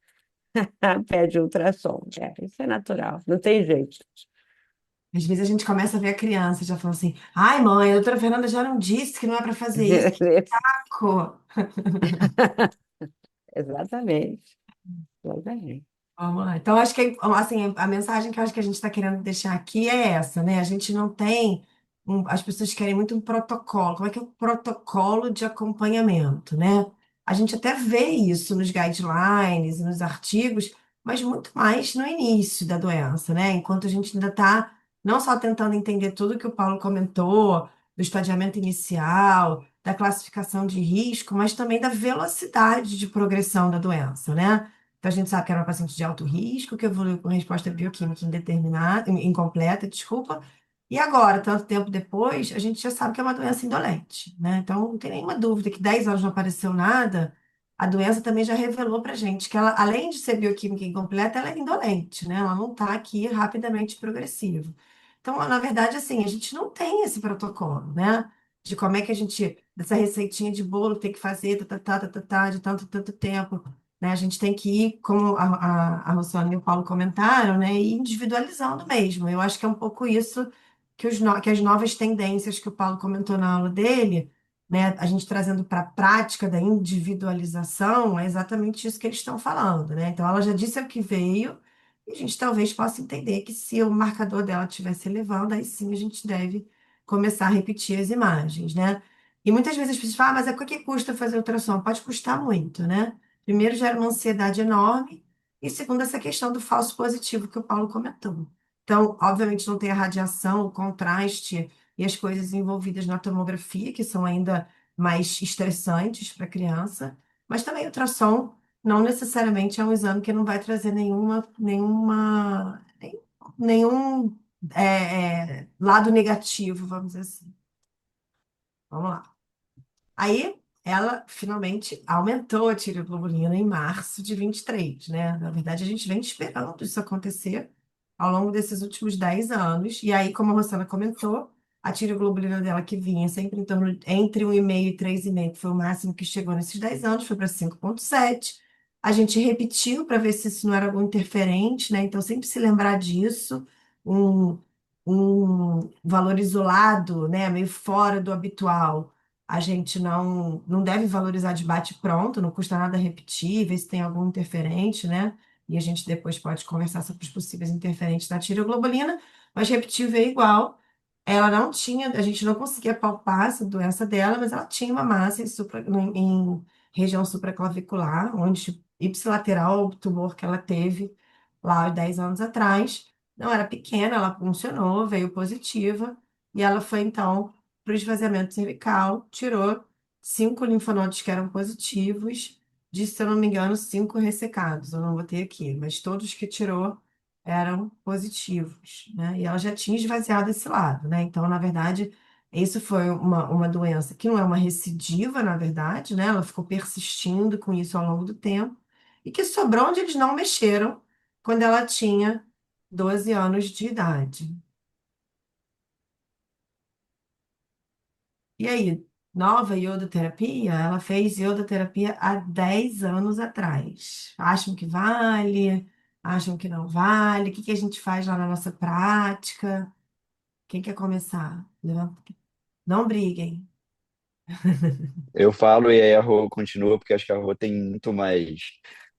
pede ultrassom. É, isso é natural, não tem jeito.
Às vezes a gente começa a ver a criança já falando assim: ai, mãe, a doutora Fernanda já não disse que não é para fazer isso. Que saco!
Exatamente, exatamente.
Vamos lá. Então, acho que assim, a mensagem que eu acho que a gente está querendo deixar aqui é essa, né? A gente não tem. As pessoas querem muito um protocolo. Como é que é o protocolo de acompanhamento, né? A gente até vê isso nos guidelines, e nos artigos, mas muito mais no início da doença, né? Enquanto a gente ainda está não só tentando entender tudo que o Paulo comentou, do estadiamento inicial, da classificação de risco, mas também da velocidade de progressão da doença, né? Então, a gente sabe que era uma paciente de alto risco, que evoluiu com resposta bioquímica indeterminada, incompleta, desculpa. E agora, tanto tempo depois, a gente já sabe que é uma doença indolente, né? Então, não tem nenhuma dúvida que 10 anos não apareceu nada, a doença também já revelou para gente que ela, além de ser bioquímica incompleta, ela é indolente, né? Ela não está aqui rapidamente progressiva. Então, na verdade, assim, a gente não tem esse protocolo, né? De como é que a gente, dessa receitinha de bolo tem que fazer, de tanto tempo, né? A gente tem que ir, como a Rossana e o Paulo comentaram, né? Ir individualizando mesmo. Eu acho que é um pouco isso que as novas tendências que o Paulo comentou na aula dele, né? A gente trazendo para a prática da individualização, é exatamente isso que eles estão falando, né? Então, ela já disse o que veio, e a gente talvez possa entender que se o marcador dela estivesse elevando, aí sim a gente deve começar a repetir as imagens, né? E muitas vezes as pessoas falam, mas o que custa fazer ultrassom? Pode custar muito, né? Primeiro, gera uma ansiedade enorme, e segundo, essa questão do falso positivo que o Paulo comentou. Então, obviamente, não tem a radiação, o contraste e as coisas envolvidas na tomografia, que são ainda mais estressantes para a criança, mas também o ultrassom não necessariamente é um exame que não vai trazer nenhum lado negativo, vamos dizer assim. Vamos lá. Aí ela finalmente aumentou a tireoglobulina em março de 23, né? Na verdade, a gente vem esperando isso acontecer ao longo desses últimos 10 anos. E aí, como a Rosana comentou, a tireoglobulina dela que vinha sempre em torno entre 1,5 e 3,5, que foi o máximo que chegou nesses 10 anos, foi para 5,7. A gente repetiu para ver se isso não era algum interferente, né? Então, sempre se lembrar disso. Um, um valor isolado, né? Meio fora do habitual, a gente não deve valorizar de bate-pronto, não custa nada repetir, ver se tem algum interferente, né? E a gente depois pode conversar sobre os possíveis interferentes da tireoglobulina, mas repetir veio igual. Ela não tinha, a gente não conseguia palpar essa doença dela, mas ela tinha uma massa em região supraclavicular, onde ipsilateral, o tumor que ela teve lá há 10 anos atrás. Não era pequena, ela funcionou, veio positiva, e ela foi então para o esvaziamento cervical, tirou 5 linfonodos que eram positivos, de, se eu não me engano, 5 ressecados. Eu não botei aqui, mas todos que tirou eram positivos, né? E ela já tinha esvaziado esse lado, né? Então, na verdade, isso foi uma doença que não é uma recidiva, na verdade, né? Ela ficou persistindo com isso ao longo do tempo e que sobrou onde eles não mexeram quando ela tinha 12 anos de idade. E aí, nova iodoterapia? Ela fez iodoterapia há 10 anos atrás. Acham que vale? Acham que não vale? O que que a gente faz lá na nossa prática? Quem quer começar? Não briguem.
Eu falo e aí a Rô continua, porque acho que a Rô tem muito mais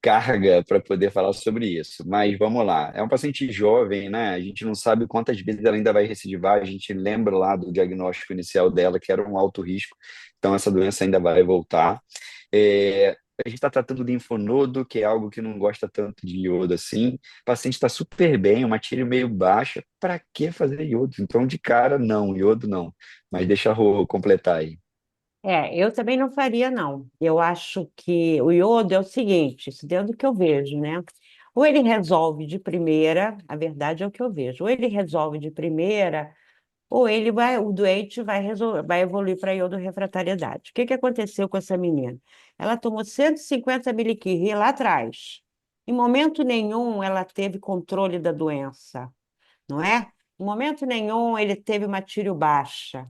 carga para poder falar sobre isso. Mas vamos lá. É um paciente jovem, né? A gente não sabe quantas vezes ela ainda vai recidivar. A gente lembra lá do diagnóstico inicial dela, que era um alto risco. Então, essa doença ainda vai voltar. A gente está tratando de linfonodo, que é algo que não gosta tanto de iodo assim. O paciente está super bem, uma tira meio baixa. Para que fazer iodo? Então, de cara, não, iodo não. Mas deixa a Rô completar aí.
Eu também não faria, não. Eu acho que o iodo é o seguinte, isso dentro do que eu vejo, né? Ou ele resolve de primeira, a verdade é o que eu vejo, ou ele resolve de primeira, ou o doente vai evoluir para iodo-refratariedade. O que que aconteceu com essa menina? Ela tomou 150 miliquiri lá atrás. Em momento nenhum ela teve controle da doença, não é? Em momento nenhum ele teve uma tírio baixa.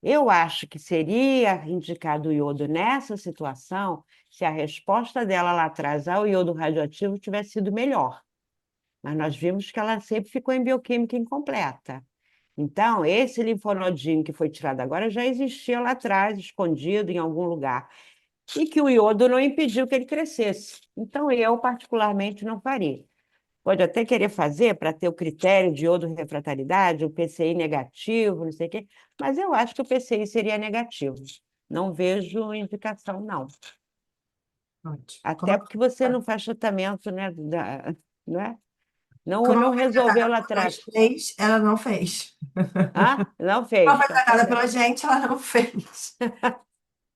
Eu acho que seria indicado o iodo nessa situação se a resposta dela lá atrás ao iodo radioativo tivesse sido melhor. Mas nós vimos que ela sempre ficou em bioquímica incompleta. Então, esse linfonodinho que foi tirado agora já existia lá atrás, escondido em algum lugar, e que o iodo não impediu que ele crescesse. Então, eu, particularmente, não faria. Pode até querer fazer para ter o critério de iodo-refratariedade, o PCI negativo, não sei o quê, mas eu acho que o PCI seria negativo. Não vejo indicação, não.
Ótimo.
Até porque você não faz tratamento, né? Não é? Não,
Como ela
não
foi
resolveu
tratada
lá
por nós
atrás.
três, ela não fez.
Ah, não
Ela
fez,
foi
então tá
tratada
certo.
pela gente, ela não fez.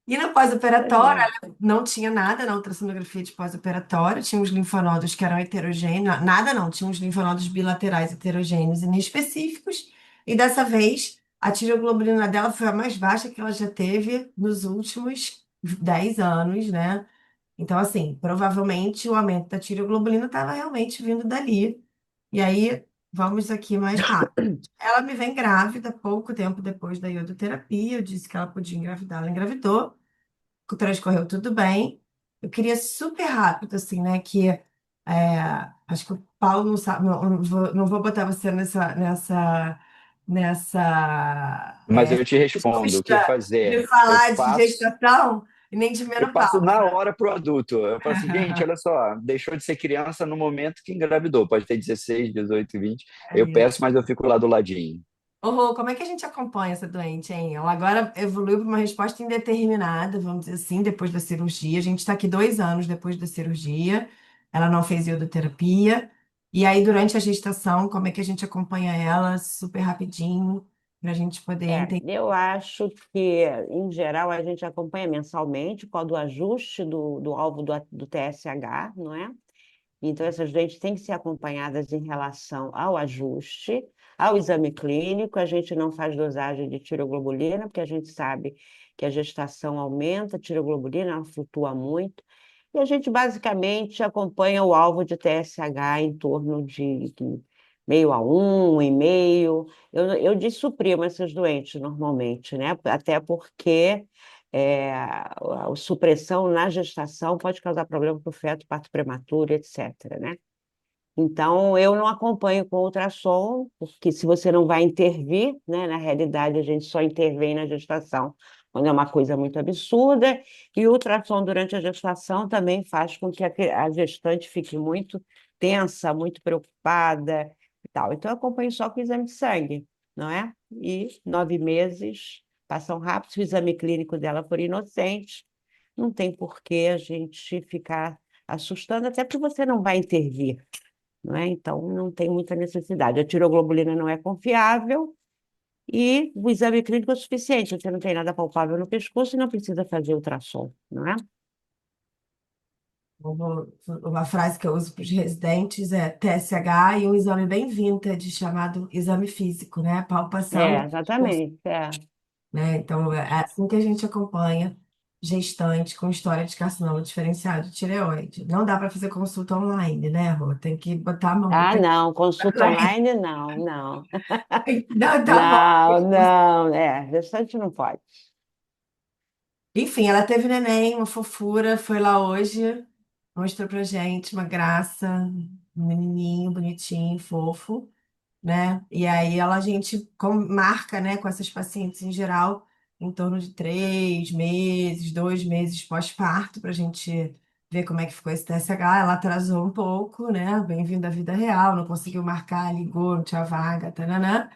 E no
Pois
pós-operatório,
é.
ela não tinha nada na ultrassonografia de pós-operatório, tinha uns linfonodos que eram heterogêneos, nada não, tinha uns linfonodos bilaterais heterogêneos inespecíficos, e dessa vez a tireoglobulina dela foi a mais baixa que ela já teve nos últimos 10 anos, né? Então, assim, provavelmente o aumento da tireoglobulina estava realmente vindo dali. E aí, vamos aqui mais rápido. Ela me vem grávida pouco tempo depois da iodoterapia. Eu disse que ela podia engravidar, ela engravidou, transcorreu tudo bem. Eu queria super rápido, assim, né? Acho que o Paulo não sabe, não vou botar você
Mas eu te respondo, o que
lista de
fazer? Eu
falar de
passo,
gestação e nem de
eu passo na
menopausa.
hora pro adulto. Eu falo assim, gente, olha só, deixou de ser criança no momento que engravidou. Pode ter 16, 18, 20.
É
Eu
isso.
peço, mas eu fico lá do ladinho.
Ô, Rô, como é que a gente acompanha essa doente, hein? Ela agora evoluiu para uma resposta indeterminada, vamos dizer assim, depois da cirurgia. A gente está aqui 2 anos depois da cirurgia. Ela não fez iodoterapia. E aí, durante a gestação, como é que a gente acompanha ela super rapidinho, para a gente poder entender?
Eu acho que, em geral, a gente acompanha mensalmente qual do ajuste do alvo do TSH, não é? Então, essas doentes têm que ser acompanhadas em relação ao ajuste, ao exame clínico. A gente não faz dosagem de tiroglobulina, porque a gente sabe que a gestação aumenta a tiroglobulina, ela flutua muito. E a gente basicamente acompanha o alvo de TSH em torno de meio a 1,5. Eu dissuprimo esses doentes normalmente, né? Até porque a supressão na gestação pode causar problema para o feto, parto prematuro, etc., né? Então, eu não acompanho com ultrassom, porque se você não vai intervir, né, na realidade, a gente só intervém na gestação quando é uma coisa muito absurda, e o ultrassom durante a gestação também faz com que a gestante fique muito tensa, muito preocupada e tal. Então, eu acompanho só com o exame de sangue, não é? E 9 meses passam rápido, se o exame clínico dela for inocente, não tem por que a gente ficar assustando, até porque você não vai intervir, não é? Então, não tem muita necessidade. A tiroglobulina não é confiável e o exame clínico é suficiente. Você não tem nada palpável no pescoço e não precisa fazer ultrassom, não é?
Uma frase que eu uso para os residentes é TSH e um exame bem vintage chamado exame físico, né?
É,
Palpação,
exatamente. É.
né? Então, é assim que a gente acompanha gestante com história de carcinoma diferenciado de tireoide. Não dá para fazer consulta online, né, Rô? Tem que botar a mão.
Ah, não, consulta online não, não.
Não, tá bom.
Não, não, gestante não pode.
Enfim, ela teve neném, uma fofura, foi lá hoje, mostrou pra gente uma graça, um menininho bonitinho, fofo, né? E aí a gente marca, né, com essas pacientes em geral, em torno de 3 meses, 2 meses pós-parto, para a gente ver como é que ficou esse TSH. Ela atrasou um pouco, né? Bem-vindo à vida real, não conseguiu marcar, ligou, não tinha vaga, tananã.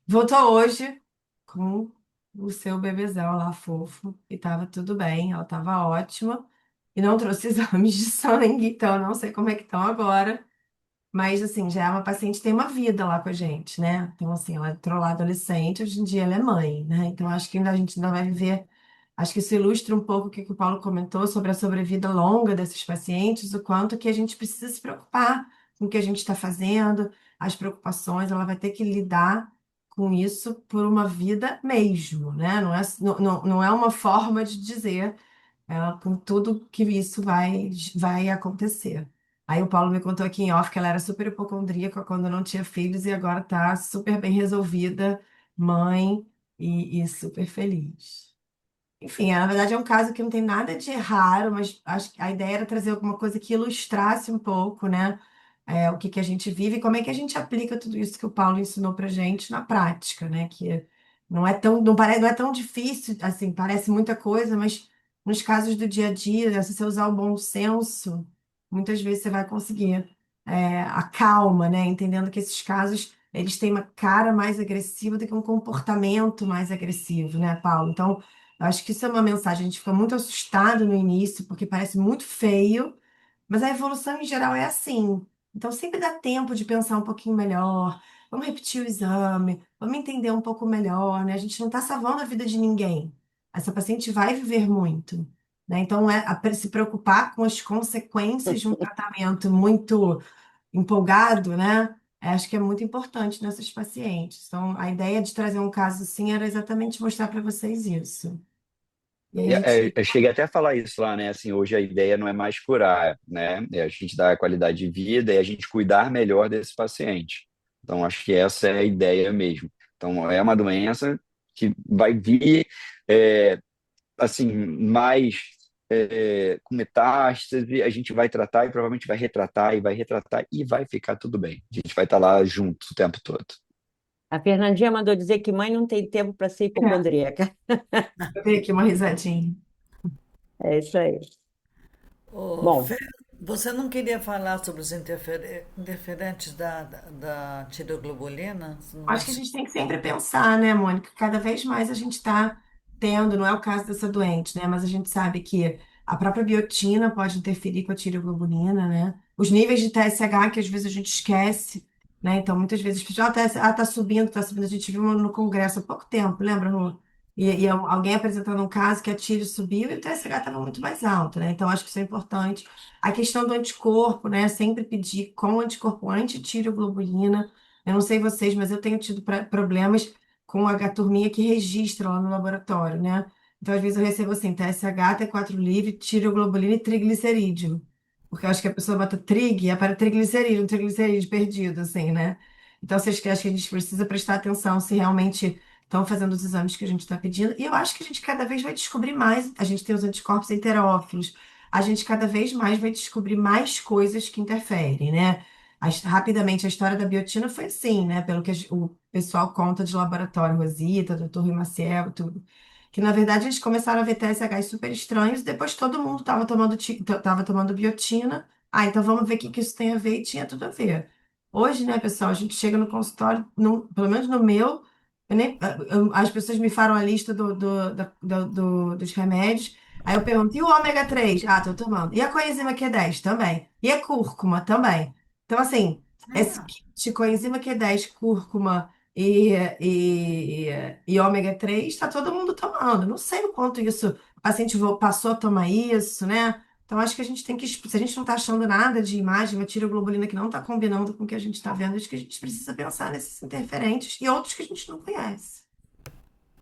Voltou hoje com o seu bebezão lá fofo e tava tudo bem, ela tava ótima e não trouxe exames de sangue, então eu não sei como é que estão agora. Mas, assim, já é uma paciente que tem uma vida lá com a gente, né? Então, assim, ela entrou lá adolescente, hoje em dia ela é mãe, né? Então, acho que ainda a gente ainda vai viver. Acho que isso ilustra um pouco o que o Paulo comentou sobre a sobrevida longa desses pacientes, o quanto que a gente precisa se preocupar com o que a gente está fazendo, as preocupações, ela vai ter que lidar com isso por uma vida mesmo, né? Não é uma forma de dizer com tudo que isso vai acontecer. Aí o Paulo me contou aqui em off que ela era super hipocondríaca quando não tinha filhos e agora tá super bem resolvida, mãe e super feliz. Enfim, na verdade é um caso que não tem nada de raro, mas acho que a ideia era trazer alguma coisa que ilustrasse um pouco, né? O que que a gente vive e como é que a gente aplica tudo isso que o Paulo ensinou pra gente na prática, né? Que não é tão difícil, assim, parece muita coisa, mas nos casos do dia a dia, né, se você usar o bom senso, muitas vezes você vai conseguir a calma, né? Entendendo que esses casos eles têm uma cara mais agressiva do que um comportamento mais agressivo, né, Paulo? Então eu acho que isso é uma mensagem. A gente fica muito assustado no início, porque parece muito feio, mas a evolução em geral é assim. Então sempre dá tempo de pensar um pouquinho melhor. Vamos repetir o exame, vamos entender um pouco melhor, né? A gente não está salvando a vida de ninguém. Essa paciente vai viver muito, né? Então se preocupar com as consequências de um tratamento muito empolgado, né? Acho que é muito importante nessas pacientes. Então, a ideia de trazer um caso assim era exatamente mostrar para vocês isso. E aí a gente.
Eu cheguei até a falar isso lá, né? Assim, hoje a ideia não é mais curar, né? É a gente dar qualidade de vida e a gente cuidar melhor desse paciente. Então, acho que essa é a ideia mesmo. Então, é uma doença que vai vir, é, assim, mais com metástase, a gente vai tratar e provavelmente vai retratar e vai ficar tudo bem. A gente vai estar lá junto o tempo todo.
A Fernandinha mandou dizer que mãe não tem tempo para ser hipocondríaca.
Eu dei aqui uma risadinha.
É isso aí.
Ô,
Bom,
Fer, você não queria falar sobre os interferentes da tireoglobulina? Não
Acho que a
acha?
gente tem que sempre pensar, né, Mônica? Cada vez mais a gente está tendo, não é o caso dessa doente, né? Mas a gente sabe que a própria biotina pode interferir com a tireoglobulina, né? Os níveis de TSH que às vezes a gente esquece, né? Então, muitas vezes, as pessoas, tá subindo, tá subindo. A gente viu no congresso há pouco tempo, lembra, Rô? E alguém apresentando um caso que a tiro subiu e o TSH estava muito mais alto, né? Então, acho que isso é importante. A questão do anticorpo, né? Sempre pedir com anticorpo anti-tireoglobulina. Eu não sei vocês, mas eu tenho tido problemas com a turminha que registra lá no laboratório, né? Então, às vezes eu recebo assim, TSH, T4 livre, tireoglobulina e triglicerídeo. Porque eu acho que a pessoa bota trig e aparece triglicerídeo, um triglicerídeo perdido, assim, né? Então, vocês que acham que a gente precisa prestar atenção se realmente estão fazendo os exames que a gente está pedindo. E eu acho que a gente cada vez vai descobrir mais. A gente tem os anticorpos heterófilos. A gente cada vez mais vai descobrir mais coisas que interferem, né? Rapidamente, a história da biotina foi assim, né? Pelo que o pessoal conta de laboratório, Rosita, doutor Rui Maciel, tudo. Que na verdade eles começaram a ver TSHs super estranhos, depois todo mundo tava tomando biotina. Ah, então vamos ver o que que isso tem a ver, e tinha tudo a ver. Hoje, né, pessoal, a gente chega no consultório, pelo menos no meu, as pessoas me falam a lista dos remédios. Aí eu pergunto, e o ômega 3? Ah, tô tomando. E a coenzima Q10? Também. E a cúrcuma? Também. Então, assim, esse kit coenzima Q10, cúrcuma e ômega 3, está todo mundo tomando. Não sei o quanto isso, o paciente passou a tomar isso, né? Então, acho que a gente tem que, se a gente não está achando nada de imagem, uma tiroglobulina que não está combinando com o que a gente está vendo, acho que a gente precisa pensar nesses interferentes e outros que a gente não conhece.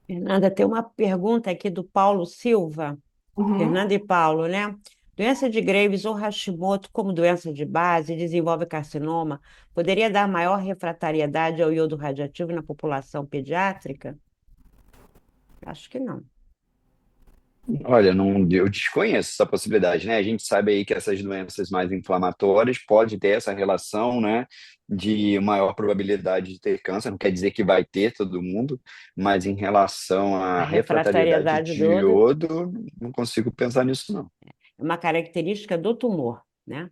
Fernanda, tem uma pergunta aqui do Paulo Silva.
Uhum.
Fernanda e Paulo, né? Doença de Graves ou Hashimoto, como doença de base, desenvolve carcinoma, poderia dar maior refratariedade ao iodo radioativo na população pediátrica? Acho que não.
Olha, não, eu desconheço essa possibilidade, né? A gente sabe aí que essas doenças mais inflamatórias pode ter essa relação, né, de maior probabilidade de ter câncer, não quer dizer que vai ter todo mundo, mas em relação
A
à refratariedade
refratariedade do
de
iodo
iodo, não consigo pensar nisso, não.
é uma característica do tumor, né?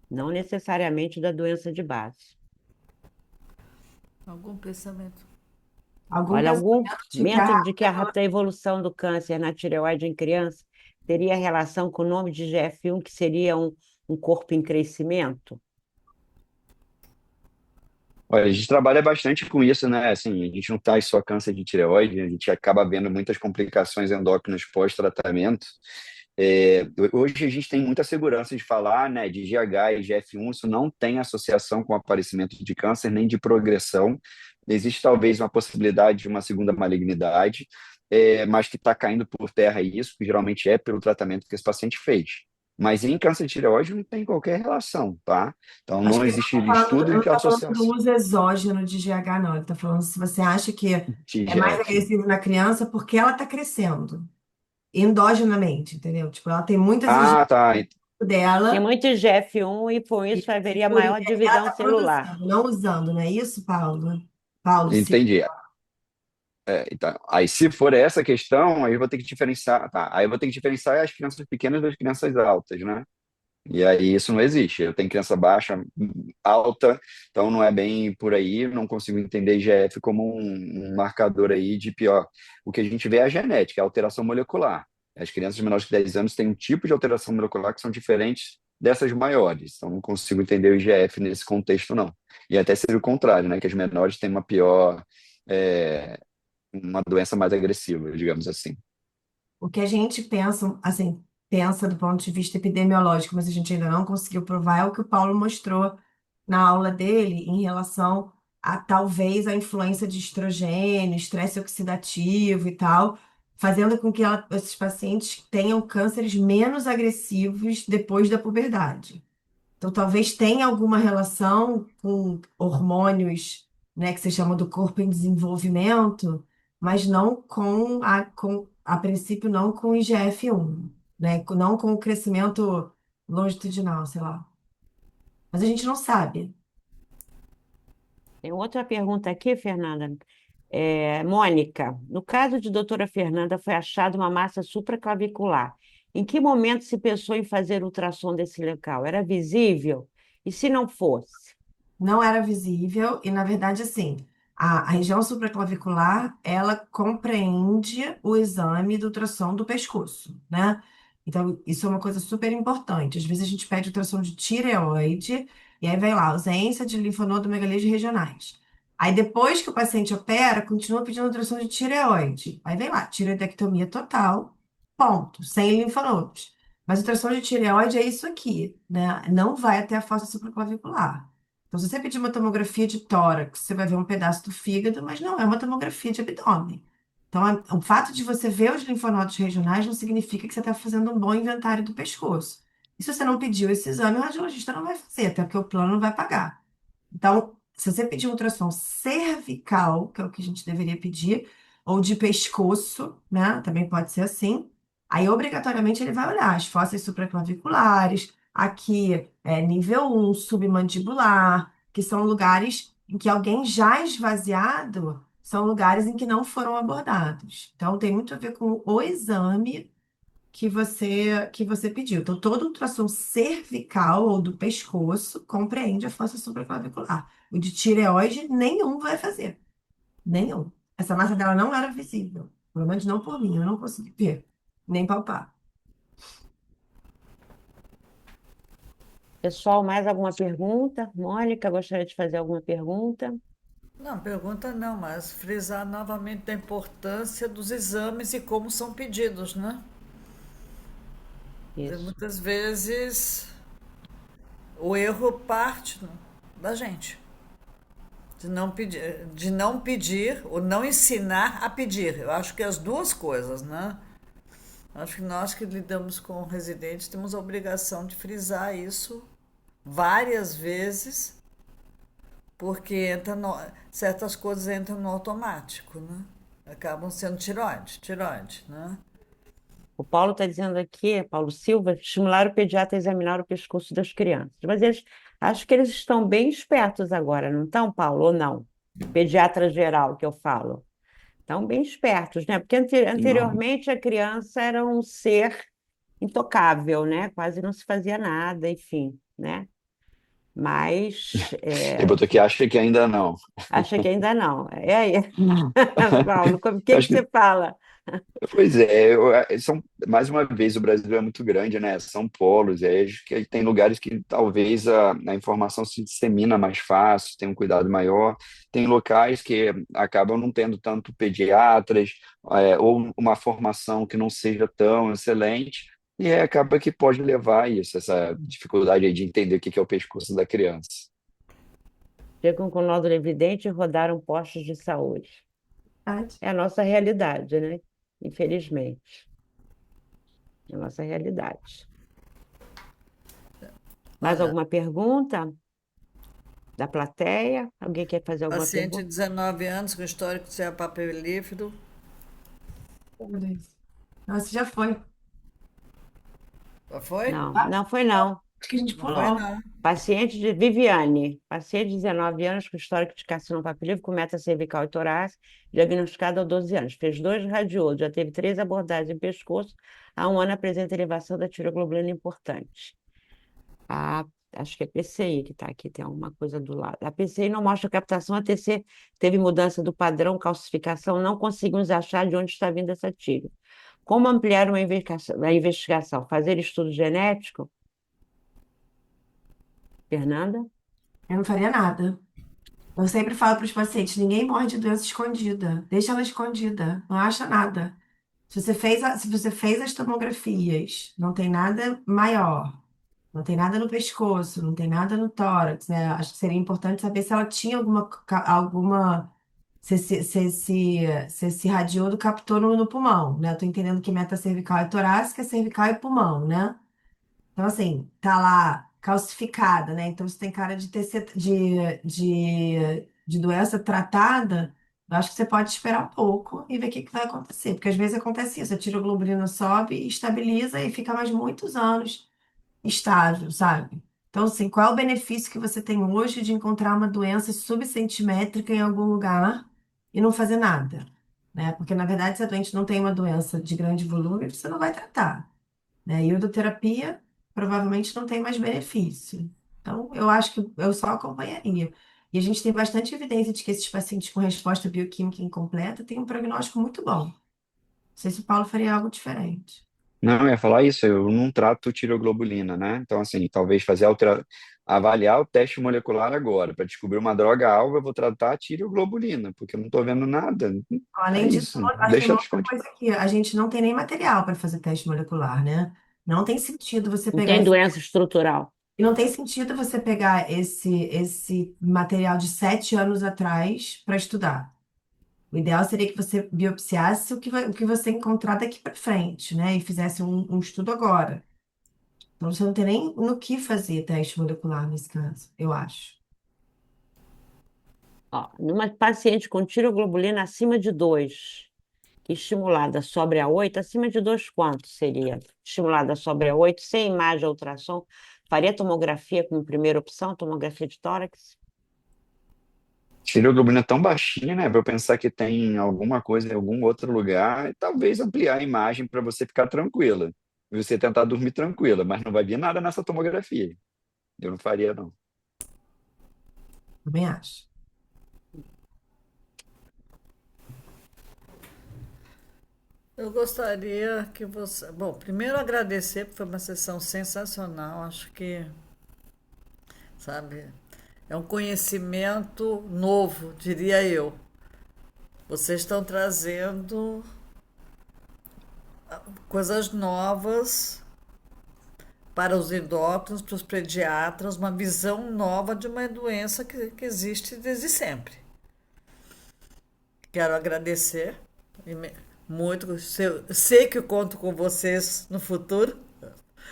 Não necessariamente da doença de base.
Algum pensamento?
Algum
Olha, algum
pensamento de que
momento de que a evolução do câncer na tireoide em criança teria relação com o nome de GF1, que seria um corpo em crescimento?
Olha, a gente trabalha bastante com isso, né? Assim, a gente não faz só câncer de tireoide, a gente acaba vendo muitas complicações endócrinas pós-tratamento. Hoje a gente tem muita segurança de falar, né, de GH e GF1, isso não tem associação com o aparecimento de câncer nem de progressão. Existe talvez uma possibilidade de uma segunda malignidade, mas que está caindo por terra isso, que geralmente é pelo tratamento que esse paciente fez. Mas em câncer de tireoide não tem qualquer relação, tá? Então
Acho
não
que ele não
existe
está falando,
estudo
ele
de
não
que
tá falando do
associação
uso exógeno de GH, não. Ele está falando se você acha que
de
é mais
GF.
agressivo na criança porque ela está crescendo endogenamente, entendeu? Tipo, ela tem muitas
Ah, tá.
Tem
dela
muito GF1 e com isso
e
haveria
por
maior
isso ela
divisão
está
celular.
produzindo, não usando, não é isso, Paulo? Paulo, sim.
Entendi. Então, aí, se for essa questão, aí eu vou ter que diferenciar, tá? Aí eu vou ter que diferenciar as crianças pequenas das crianças altas, né? E aí isso não existe. Eu tenho criança baixa, alta, então não é bem por aí. Não consigo entender IGF como um marcador aí de pior. O que a gente vê é a genética, a alteração molecular. As crianças menores de 10 anos têm um tipo de alteração molecular que são diferentes dessas maiores. Então não consigo entender o IGF nesse contexto, não. E até seria o contrário, né? Que as menores têm uma pior, uma doença mais agressiva, digamos assim.
O que a gente pensa, assim, pensa do ponto de vista epidemiológico, mas a gente ainda não conseguiu provar, é o que o Paulo mostrou na aula dele em relação a talvez a influência de estrogênio, estresse oxidativo e tal, fazendo com que esses pacientes tenham cânceres menos agressivos depois da puberdade. Então, talvez tenha alguma relação com hormônios, né, que se chama do corpo em desenvolvimento, mas não a princípio, não com IGF-1, né, não com o crescimento longitudinal, sei lá. Mas a gente não sabe.
Tem outra pergunta aqui, Fernanda. Mônica, no caso de doutora Fernanda, foi achada uma massa supraclavicular. Em que momento se pensou em fazer ultrassom desse local? Era visível? E se não fosse?
Não era visível e, na verdade, assim, a região supraclavicular, ela compreende o exame do ultrassom do pescoço, né? Então, isso é uma coisa super importante. Às vezes a gente pede ultrassom de tireoide e aí vem lá, ausência de linfonodomegalias regionais. Aí depois que o paciente opera, continua pedindo ultrassom de tireoide. Aí vem lá, tireoidectomia total, ponto, sem linfonodos. Mas ultrassom de tireoide é isso aqui, né? Não vai até a fossa supraclavicular. Então, se você pedir uma tomografia de tórax, você vai ver um pedaço do fígado, mas não é uma tomografia de abdômen. Então, o fato de você ver os linfonodos regionais não significa que você está fazendo um bom inventário do pescoço. E se você não pediu esse exame, o radiologista não vai fazer, até porque o plano não vai pagar. Então, se você pedir um ultrassom cervical, que é o que a gente deveria pedir, ou de pescoço, né? Também pode ser assim. Aí, obrigatoriamente, ele vai olhar as fossas supraclaviculares, aqui é nível um submandibular, que são lugares em que alguém já esvaziado são lugares em que não foram abordados. Então, tem muito a ver com o exame que você pediu. Então, todo ultrassom cervical ou do pescoço compreende a fossa supraclavicular. O de tireoide, nenhum vai fazer. Nenhum. Essa massa dela não era visível. Pelo menos não por mim, eu não consegui ver, nem palpar.
Pessoal, mais alguma pergunta? Mônica, gostaria de fazer alguma pergunta?
Não, pergunta não, mas frisar novamente a importância dos exames e como são pedidos, né?
Isso.
Muitas vezes o erro parte da gente, de não pedir ou não ensinar a pedir. Eu acho que as duas coisas, né? Acho que nós que lidamos com residentes temos a obrigação de frisar isso várias vezes, porque certas coisas entram no automático, né? Acabam sendo tiroide, né?
O Paulo está dizendo aqui, Paulo Silva, estimular o pediatra a examinar o pescoço das crianças. Mas eles, acho que eles estão bem espertos agora, não estão, Paulo? Ou não? Pediatra geral que eu falo. Estão bem espertos, né? Porque
Não.
anteriormente a criança era um ser intocável, né? Quase não se fazia nada, enfim, né? Mas
Ele botou que acha que ainda não.
acha que ainda não. É aí, Paulo, o que
Eu
que
acho
você
que,
fala?
pois é, mais uma vez, o Brasil é muito grande, né? São polos, acho que tem lugares que talvez a informação se dissemina mais fácil, tem um cuidado maior, tem locais que acabam não tendo tanto pediatras, ou uma formação que não seja tão excelente, e aí acaba que pode levar a isso, essa dificuldade aí de entender o que que é o pescoço da criança.
Chegam com nódulo evidente e rodaram postos de saúde.
Verdade.
É a nossa realidade, né? Infelizmente, é a nossa realidade. Mais
Olha,
alguma pergunta da plateia? Alguém quer fazer alguma
paciente de
pergunta?
19 anos com histórico de ser papilífero.
Meu Deus. Nossa, já foi.
Já foi?
Não,
Ah,
não foi não.
acho que a gente
Não foi,
pulou.
não.
Paciente de Viviane, paciente de 19 anos com histórico de carcinoma papilífero com meta cervical e torácica, diagnosticado há 12 anos. Fez 2 radiolos, já teve 3 abordagens em pescoço. Há um ano apresenta elevação da tiroglobulina importante. A, acho que é PCI que está aqui, tem alguma coisa do lado. A PCI não mostra captação, a TC teve mudança do padrão, calcificação, não conseguimos achar de onde está vindo essa tiro. Como ampliar uma investigação? Fazer estudo genético? Fernanda?
Eu não faria nada. Eu sempre falo para os pacientes, ninguém morre de doença escondida. Deixa ela escondida, não acha nada. Se você fez as tomografias, não tem nada maior, não tem nada no pescoço, não tem nada no tórax, né? Acho que seria importante saber se ela tinha alguma se esse radiodo captou no pulmão, né? Eu tô entendendo que metacervical é torácica, cervical é pulmão, né? Então, assim, tá lá calcificada, né? Então, você tem cara de ter de doença tratada. Eu acho que você pode esperar um pouco e ver o que que vai acontecer. Porque às vezes acontece isso, a tiroglobulina sobe, estabiliza e fica mais muitos anos estável, sabe? Então, assim, qual é o benefício que você tem hoje de encontrar uma doença subcentimétrica em algum lugar e não fazer nada, né? Porque, na verdade, se a doente não tem uma doença de grande volume, você não vai tratar, né? Iodoterapia provavelmente não tem mais benefício. Então, eu acho que eu só acompanharia. E a gente tem bastante evidência de que esses pacientes com resposta bioquímica incompleta têm um prognóstico muito bom. Não sei se o Paulo faria algo diferente.
Não, eu ia falar isso, eu não trato tiroglobulina, né? Então, assim, talvez avaliar o teste molecular agora, para descobrir uma droga-alvo, eu vou tratar a tiroglobulina, porque eu não estou vendo nada. É
Além disso,
isso,
acho que tem
deixa
uma
ela
outra
escondida.
coisa aqui. A gente não tem nem material para fazer teste molecular, né? Não tem sentido você
Não
pegar
tem doença estrutural.
e não tem sentido você pegar esse material de 7 anos atrás para estudar. O ideal seria que você biopsiasse o que você encontrar daqui para frente, né? E fizesse um estudo agora. Então você não tem nem no que fazer teste molecular nesse caso, eu acho.
Ó, numa paciente com tiroglobulina acima de 2, estimulada sobre a 8, acima de 2 quanto seria? Estimulada sobre a 8, sem imagem ultrassom, faria tomografia como primeira opção, tomografia de tórax?
Tiroglobulina é tão baixinha, né? Para eu pensar que tem alguma coisa em algum outro lugar, e talvez ampliar a imagem para você ficar tranquila. E você tentar dormir tranquila, mas não vai vir nada nessa tomografia. Eu não faria, não.
Também acho.
Eu gostaria que você. Bom, primeiro agradecer, porque foi uma sessão sensacional. Acho que, sabe, é um conhecimento novo, diria eu. Vocês estão trazendo coisas novas para os endócrinos, para os pediatras, uma visão nova de uma doença que existe desde sempre. Quero agradecer muito. Sei que eu conto com vocês no futuro.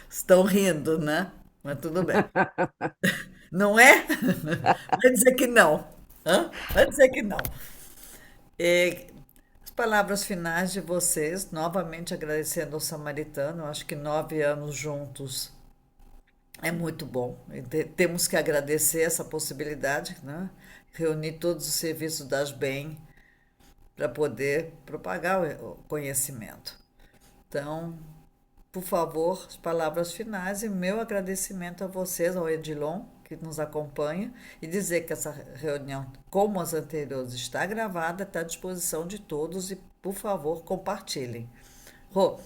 Estão rindo, né? Mas tudo bem. Não é? Vai dizer que não. Hã? Vai dizer que não. E as palavras finais de vocês, novamente agradecendo ao Samaritano. Eu acho que 9 anos juntos é muito bom. E temos que agradecer essa possibilidade, né? Reunir todos os serviços das BEM para poder propagar o conhecimento. Então, por favor, as palavras finais e meu agradecimento a vocês, ao Edilon, que nos acompanha, e dizer que essa reunião, como as anteriores, está gravada, está à disposição de todos e, por favor, compartilhem. Rô,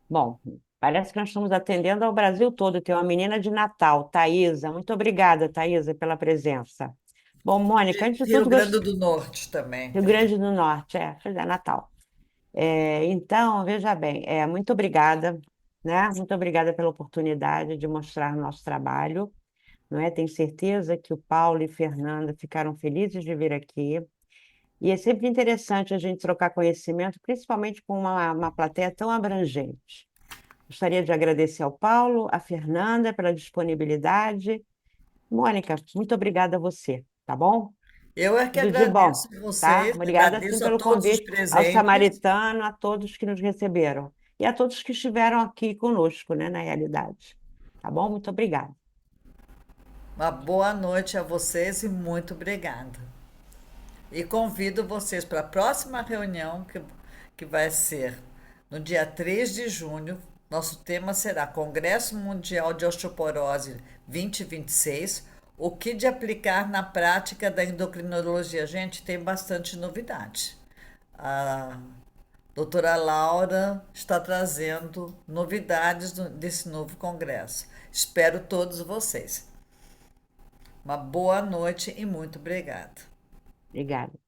Bom, parece que nós estamos atendendo ao Brasil todo. Tem uma menina de Natal, Thaisa. Muito obrigada, Thaisa, pela presença. Bom, Mônica, antes de
Rio
tudo,
Grande do Norte também.
Rio Grande do Norte, pois é, Natal. Então, veja bem, muito obrigada, né? Muito obrigada pela oportunidade de mostrar o nosso trabalho, não é? Tenho certeza que o Paulo e Fernanda ficaram felizes de vir aqui. E é sempre interessante a gente trocar conhecimento, principalmente com uma plateia tão abrangente. Gostaria de agradecer ao Paulo, à Fernanda pela disponibilidade. Mônica, muito obrigada a você, tá bom?
Eu é que
Tudo de bom,
agradeço a
tá?
vocês,
Obrigada, sim,
agradeço a
pelo
todos os
convite, ao
presentes.
Samaritano, a todos que nos receberam e a todos que estiveram aqui conosco, né, na realidade. Tá bom? Muito obrigada.
Uma boa noite a vocês e muito obrigada. E convido vocês para a próxima reunião, que vai ser no dia 3 de junho. Nosso tema será Congresso Mundial de Osteoporose 2026, o que de aplicar na prática da endocrinologia. Gente, tem bastante novidade. A doutora Laura está trazendo novidades desse novo congresso. Espero todos vocês. Uma boa noite e muito obrigada.
Obrigada.